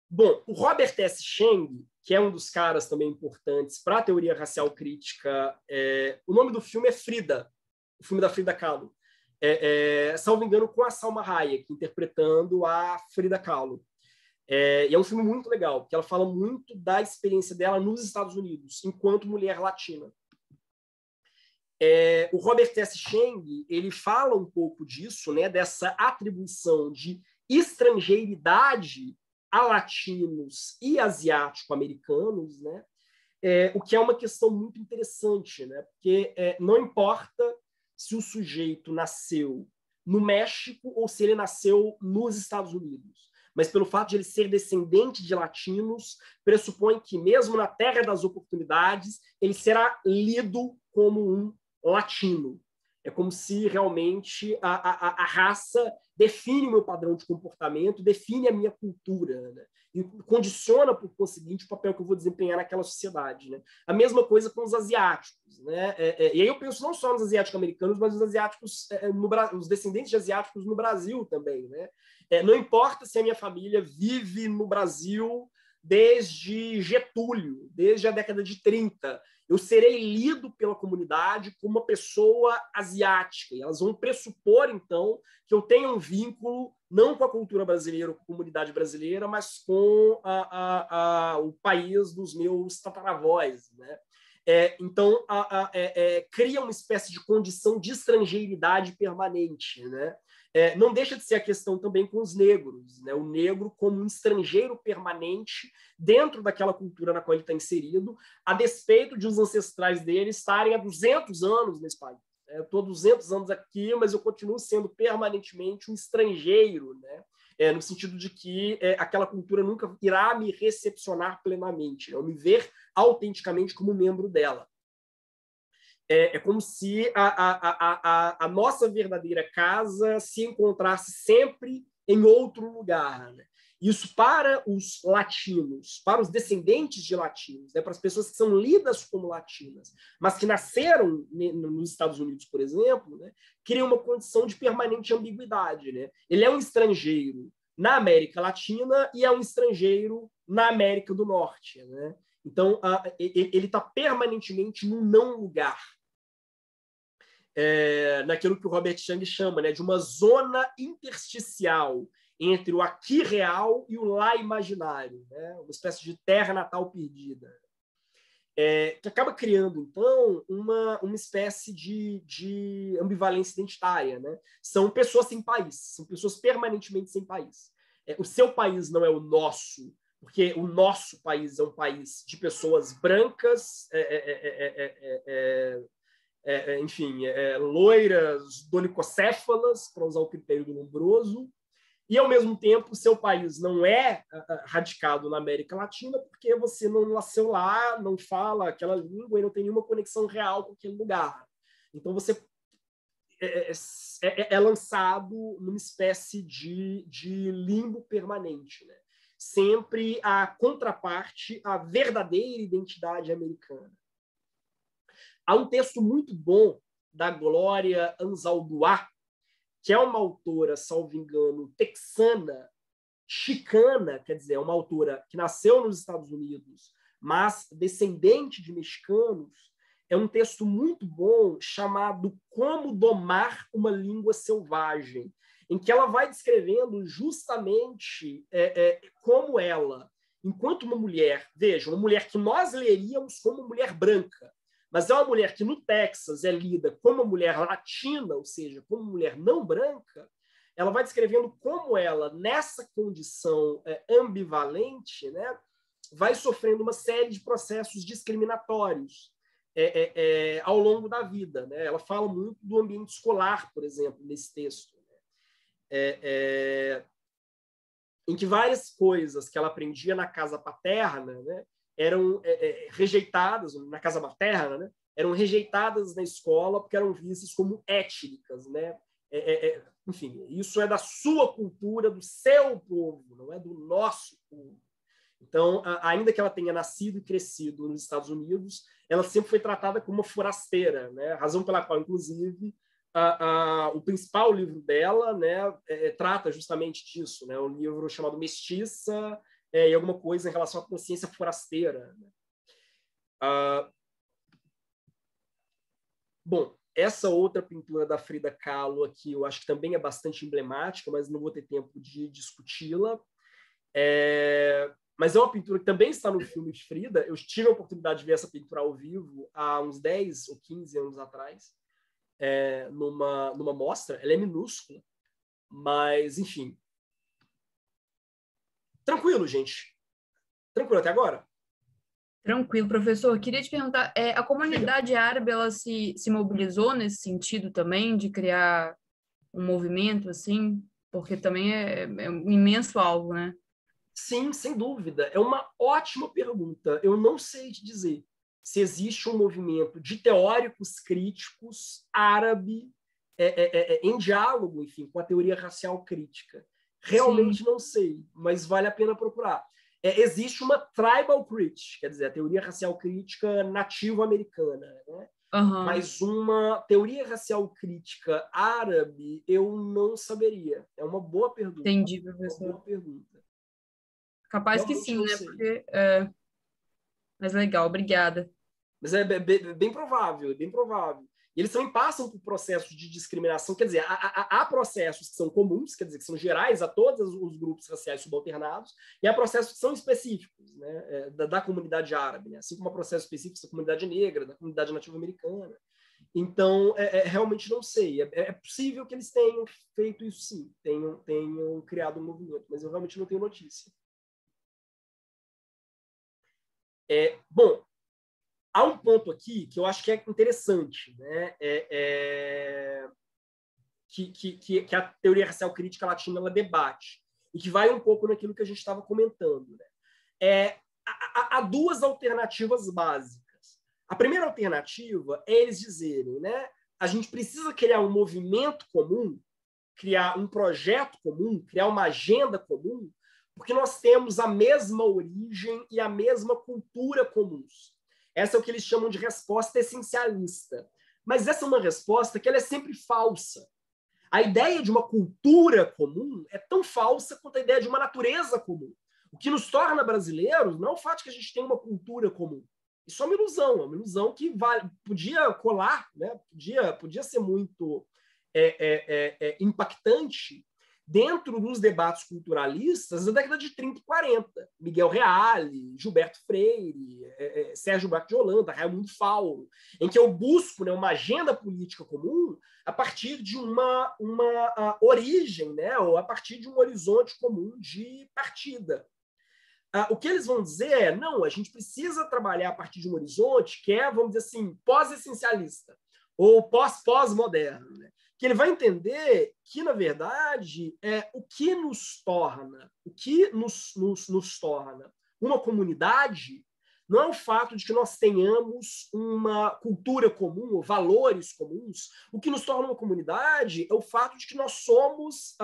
Bom, o Robert S. Cheng, que é um dos caras também importantes para a teoria racial crítica, o nome do filme é Frida, o filme da Frida Kahlo. Salvo engano, com a Salma Hayek interpretando a Frida Kahlo. E é um filme muito legal, porque ela fala muito da experiência dela nos Estados Unidos, enquanto mulher latina. O Robert S. Cheng, ele fala um pouco disso, né, dessa atribuição de estrangeiridade a latinos e asiático-americanos, né, o que é uma questão muito interessante, né, porque não importa se o sujeito nasceu no México ou se ele nasceu nos Estados Unidos, mas pelo fato de ele ser descendente de latinos, pressupõe que, mesmo na terra das oportunidades, ele será lido como um latino. É como se realmente a raça define o meu padrão de comportamento, define a minha cultura, né? E condiciona, por conseguinte, o papel que eu vou desempenhar naquela sociedade, né? A mesma coisa com os asiáticos, né? E aí eu penso não só nos asiáticos americanos, mas nos asiáticos, os descendentes de asiáticos no Brasil também, né? Não importa se a minha família vive no Brasil desde Getúlio, desde a década de 30, eu serei lido pela comunidade como uma pessoa asiática. E elas vão pressupor, então, que eu tenha um vínculo não com a cultura brasileira ou com a comunidade brasileira, mas com o país dos meus tataravós, né? Então, cria uma espécie de condição de estrangeiridade permanente, né? Não deixa de ser a questão também com os negros, né? O negro como um estrangeiro permanente dentro daquela cultura na qual ele está inserido, a despeito de os ancestrais dele estarem há 200 anos nesse país. Eu estou 200 anos aqui, mas eu continuo sendo permanentemente um estrangeiro, né? No sentido de que aquela cultura nunca irá me recepcionar plenamente, né? Eu me ver autenticamente como membro dela. É como se a nossa verdadeira casa se encontrasse sempre em outro lugar, né? Isso para os latinos, para os descendentes de latinos, né? Para as pessoas que são lidas como latinas, mas que nasceram nos Estados Unidos, por exemplo, né? Cria uma condição de permanente ambiguidade, né? Ele é um estrangeiro na América Latina e é um estrangeiro na América do Norte, né? Então, ele está permanentemente num não lugar. Naquilo que o Robert Cheng chama, né, de uma zona intersticial entre o aqui real e o lá imaginário, né? Uma espécie de terra natal perdida, que acaba criando, então, uma espécie de ambivalência identitária, né? São pessoas sem país, são pessoas permanentemente sem país. O seu país não é o nosso, porque o nosso país é um país de pessoas brancas, enfim, loiras, dolicocéfalas, para usar o critério do Lombroso, e, ao mesmo tempo, o seu país não é radicado na América Latina porque você não nasceu lá, não fala aquela língua e não tem nenhuma conexão real com aquele lugar. Então, você é lançado numa espécie de limbo permanente, né? Sempre a contraparte à verdadeira identidade americana. Há um texto muito bom da Glória Anzaldúa, que é uma autora, salvo engano, texana, chicana, quer dizer, é uma autora que nasceu nos Estados Unidos, mas descendente de mexicanos. É um texto muito bom chamado Como Domar uma Língua Selvagem, em que ela vai descrevendo justamente como ela, enquanto uma mulher, veja, uma mulher que nós leríamos como mulher branca, mas é uma mulher que no Texas é lida como uma mulher latina, ou seja, como mulher não branca. Ela vai descrevendo como ela, nessa condição ambivalente, né, vai sofrendo uma série de processos discriminatórios ao longo da vida, né? Ela fala muito do ambiente escolar, por exemplo, nesse texto, né? Em que várias coisas que ela aprendia na casa paterna, né, eram rejeitadas, na casa materna, né, eram rejeitadas na escola porque eram vistas como étnicas, né? Enfim, isso é da sua cultura, do seu povo, não é do nosso povo. Então, ainda que ela tenha nascido e crescido nos Estados Unidos, ela sempre foi tratada como uma forasteira, né? Razão pela qual, inclusive, o principal livro dela, né, trata justamente disso, né, um livro chamado Mestiça, e alguma coisa em relação à consciência forasteira. Né? Bom, essa outra pintura da Frida Kahlo aqui, eu acho que também é bastante emblemática, mas não vou ter tempo de discuti-la. Mas é uma pintura que também está no filme de Frida. Eu tive a oportunidade de ver essa pintura ao vivo há uns 10 ou 15 anos atrás, numa mostra. Ela é minúscula, mas, enfim. Tranquilo, gente. Tranquilo até agora? Tranquilo, professor. Queria te perguntar, a comunidade árabe, ela se mobilizou nesse sentido também, de criar um movimento, assim? Porque também é um imenso alvo, né? Sim, sem dúvida. É uma ótima pergunta. Eu não sei te dizer se existe um movimento de teóricos críticos árabe em diálogo, enfim, com a teoria racial crítica. Realmente não sei, mas vale a pena procurar. Existe uma tribal critique, quer dizer, a teoria racial crítica nativo-americana, né? Mas uma teoria racial crítica árabe, eu não saberia. É uma boa pergunta. Entendi, professor. Uma boa pergunta. Capaz Realmente que sim, né? sei. Porque, mas legal, obrigada. Mas é bem provável, é bem provável. E eles também passam por processos de discriminação, quer dizer, há processos que são comuns, quer dizer, que são gerais a todos os grupos raciais subalternados, e há processos que são específicos, né, da comunidade árabe, né, assim como há processos específicos da comunidade negra, da comunidade nativo-americana. Então, realmente não sei. É possível que eles tenham feito isso sim, tenham criado um movimento, mas eu realmente não tenho notícia. Bom, há um ponto aqui que eu acho que é interessante, né? Que a teoria racial crítica latina ela debate, e que vai um pouco naquilo que a gente estava comentando. Né? Há duas alternativas básicas. A primeira alternativa é eles dizerem, né, a gente precisa criar um movimento comum, criar um projeto comum, criar uma agenda comum, porque nós temos a mesma origem e a mesma cultura comuns. Essa é o que eles chamam de resposta essencialista. Mas essa é uma resposta que ela é sempre falsa. A ideia de uma cultura comum é tão falsa quanto a ideia de uma natureza comum. O que nos torna brasileiros não é o fato de que a gente tem uma cultura comum. Isso é uma ilusão que podia colar, né? podia ser muito impactante dentro dos debates culturalistas da década de 30 e 40. Miguel Reale, Gilberto Freire, Sérgio Buarque de Holanda, Raimundo Fauro, em que eu busco, né, uma agenda política comum a partir de uma origem, né, ou a partir de um horizonte comum de partida. O que eles vão dizer não, a gente precisa trabalhar a partir de um horizonte que é, vamos dizer assim, pós-essencialista ou pós-moderno, né? Que ele vai entender que, na verdade, o que nos torna uma comunidade não é o fato de que nós tenhamos uma cultura comum ou valores comuns. O que nos torna uma comunidade é o fato de que nós somos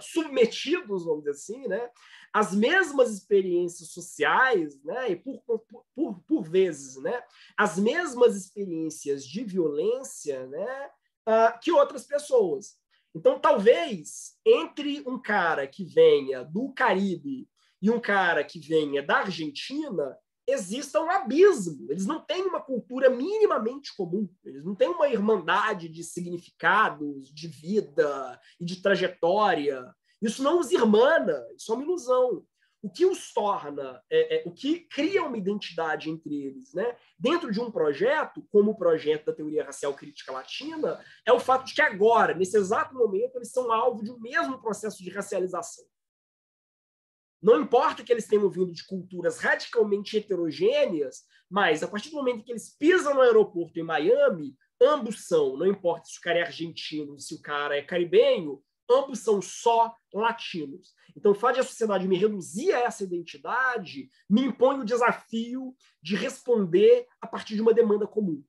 submetidos, vamos dizer assim, né, às mesmas experiências sociais, né, e por vezes, né, as mesmas experiências de violência, né, que outras pessoas. Então, talvez, entre um cara que venha do Caribe e um cara que venha da Argentina, exista um abismo. Eles não têm uma cultura minimamente comum. Eles não têm uma irmandade de significados, de vida e de trajetória. Isso não os irmana, isso é uma ilusão. O que os torna, o que cria uma identidade entre eles, né? Dentro de um projeto, como o projeto da teoria racial crítica latina, é o fato de que agora, nesse exato momento, eles são alvo de um mesmo processo de racialização. Não importa que eles tenham vindo de culturas radicalmente heterogêneas, mas a partir do momento que eles pisam no aeroporto em Miami, ambos são, não importa se o cara é argentino, se o cara é caribenho, ambos são só latinos. Então, o fato de a sociedade me reduzir a essa identidade me impõe o desafio de responder a partir de uma demanda comum.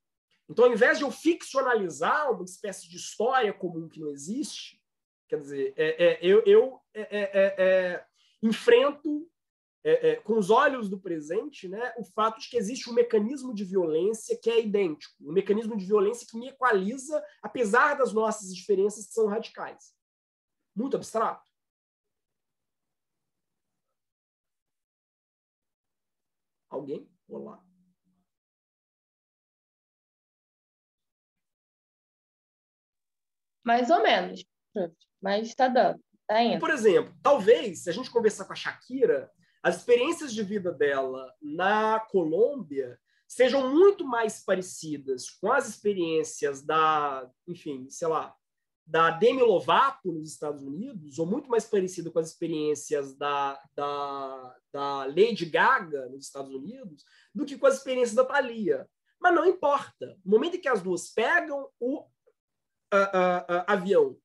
Então, ao invés de eu ficcionalizar uma espécie de história comum que não existe, quer dizer, eu enfrento com os olhos do presente, né, o fato de que existe um mecanismo de violência que é idêntico, um mecanismo de violência que me equaliza, apesar das nossas diferenças que são radicais. Muito abstrato. Alguém? Olá. Mais ou menos, mas está dando, está indo. Por exemplo, talvez, se a gente conversar com a Shakira, as experiências de vida dela na Colômbia sejam muito mais parecidas com as experiências da, enfim, sei lá, da Demi Lovato nos Estados Unidos, ou muito mais parecida com as experiências da Lady Gaga nos Estados Unidos, do que com as experiências da Thalia. Mas não importa. No momento em que as duas pegam o avião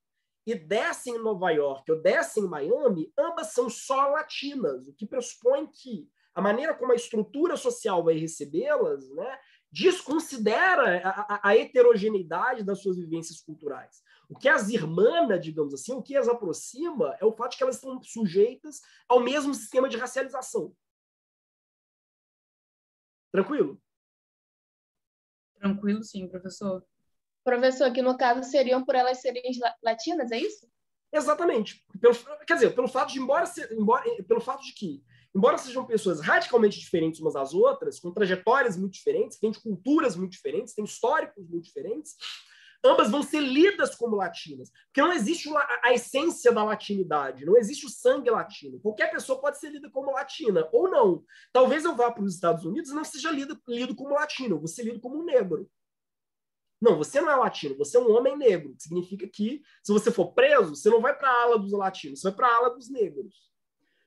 e descem em Nova York ou descem em Miami, ambas são só latinas, o que pressupõe que a maneira como a estrutura social vai recebê-las, né, desconsidera a heterogeneidade das suas vivências culturais. O que as irmana, digamos assim, o que as aproxima é o fato de que elas estão sujeitas ao mesmo sistema de racialização. Tranquilo? Tranquilo, sim, professor. Professor, que no caso seriam por elas serem latinas, é isso? Exatamente. Quer dizer, pelo fato de que, embora sejam pessoas radicalmente diferentes umas das outras, com trajetórias muito diferentes, têm culturas muito diferentes, têm históricos muito diferentes, ambas vão ser lidas como latinas. Porque não existe a essência da latinidade, não existe o sangue latino. Qualquer pessoa pode ser lida como latina, ou não. Talvez eu vá para os Estados Unidos e não seja lido como latino, eu vou ser lido como um negro. Não, você não é latino, você é um homem negro, que significa que, se você for preso, você não vai para a ala dos latinos, você vai para a ala dos negros.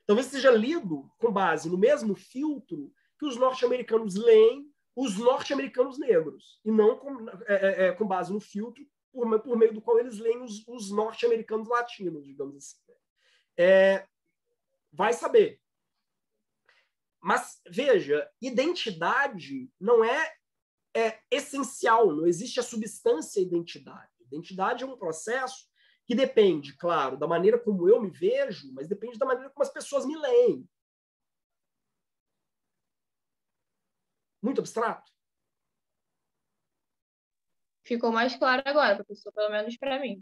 Talvez seja lido com base no mesmo filtro que os norte-americanos leem os norte-americanos negros, e não com base no filtro por meio do qual eles leem os norte-americanos latinos, digamos assim. Vai saber. Mas, veja, identidade não é essencial, não existe a substância identidade. Identidade é um processo que depende, claro, da maneira como eu me vejo, mas depende da maneira como as pessoas me leem. Muito abstrato? Ficou mais claro agora, professor, pelo menos para mim.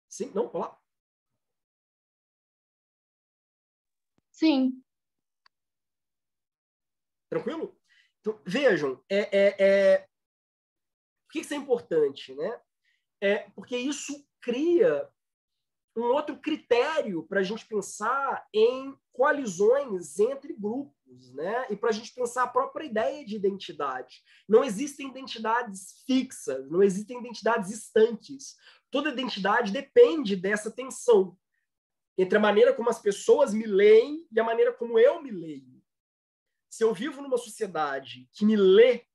Sim? Não? Olá? Sim. Tranquilo? Então, vejam, por que isso é importante, né? Porque isso cria um outro critério para a gente pensar em coalizões entre grupos, né? E para a gente pensar a própria ideia de identidade. Não existem identidades fixas, não existem identidades estanques. Toda identidade depende dessa tensão entre a maneira como as pessoas me leem e a maneira como eu me leio. Se eu vivo numa sociedade que me lê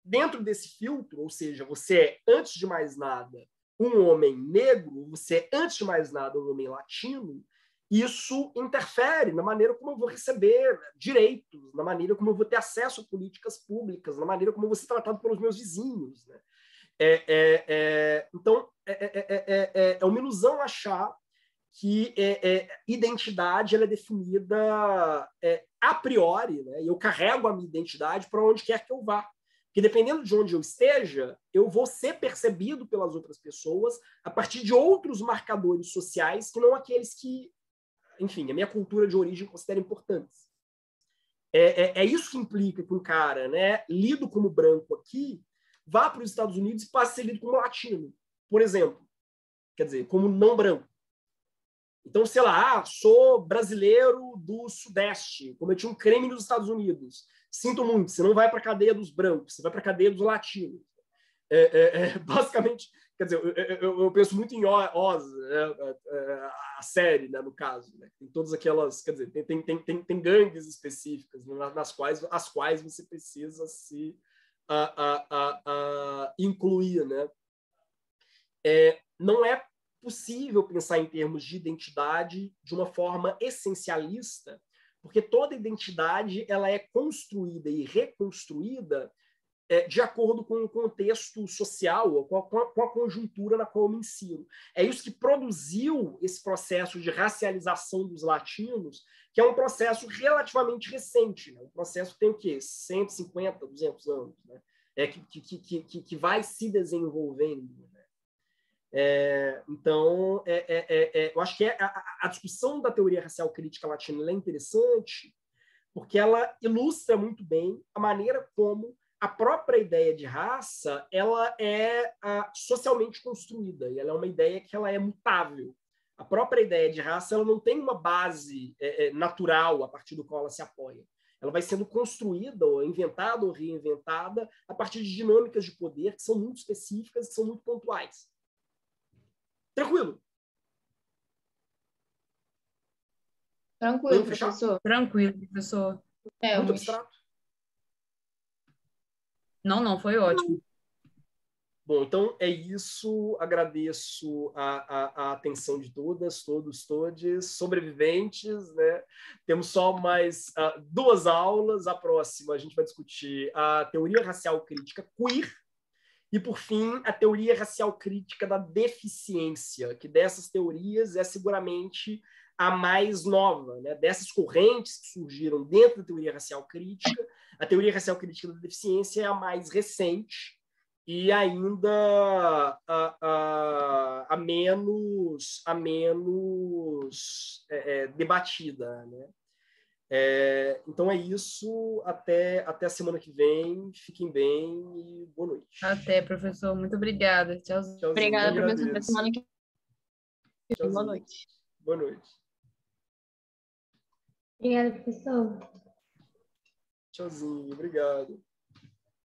dentro desse filtro, ou seja, você é, antes de mais nada, um homem negro, você é, antes de mais nada, um homem latino, isso interfere na maneira como eu vou receber direitos, na maneira como eu vou ter acesso a políticas públicas, na maneira como eu vou ser tratado pelos meus vizinhos, né? Então, é uma ilusão achar que identidade ela é definida a priori, né? E eu carrego a minha identidade para onde quer que eu vá. Porque dependendo de onde eu esteja, eu vou ser percebido pelas outras pessoas a partir de outros marcadores sociais que não aqueles que, enfim, a minha cultura de origem considera importantes. É isso que implica que um cara, né, lido como branco aqui, vá para os Estados Unidos e passe a ser lido como latino, por exemplo. Quer dizer, como não branco. Então, sei lá, sou brasileiro do Sudeste, cometi um crime nos Estados Unidos. Sinto muito, você não vai para a cadeia dos brancos, você vai para a cadeia dos latinos. Basicamente, quer dizer, eu penso muito em Oz, a série, né, no caso. Né? Tem todas aquelas, quer dizer, tem gangues específicas, né, as quais você precisa se incluir. Né? Não é possível pensar em termos de identidade de uma forma essencialista, porque toda identidade ela é construída e reconstruída de acordo com o contexto social, com a conjuntura na qual eu me insiro. É isso que produziu esse processo de racialização dos latinos, que é um processo relativamente recente. Né? O processo tem o quê? 150, 200 anos. Né? Que vai se desenvolvendo. Né? Então, eu acho que a discussão da teoria racial crítica latina é interessante porque ela ilustra muito bem a maneira como a própria ideia de raça ela é socialmente construída, e ela é uma ideia que ela é mutável. A própria ideia de raça ela não tem uma base natural a partir do qual ela se apoia. Ela vai sendo construída, ou inventada ou reinventada, a partir de dinâmicas de poder que são muito específicas e são muito pontuais. Tranquilo? Tranquilo, professor. Tranquilo, professor. Muito abstrato? Não, foi ótimo. Bom, então é isso. Agradeço a atenção de todas, todos, todes, sobreviventes. Né? Temos só mais 2 aulas. A próxima a gente vai discutir a teoria racial crítica queer e, por fim, a teoria racial crítica da deficiência, que dessas teorias é seguramente a mais nova. Né? Dessas correntes que surgiram dentro da teoria racial crítica, a teoria racial crítica da deficiência é a mais recente e ainda a menos debatida. Né? Então é isso. Até a semana que vem. Fiquem bem e boa noite. Até, professor. Muito obrigada. Tchauzinho. Obrigada, professor. Até semana que vem. Boa noite. Boa noite. Obrigada, professor. Tchauzinho. Obrigado.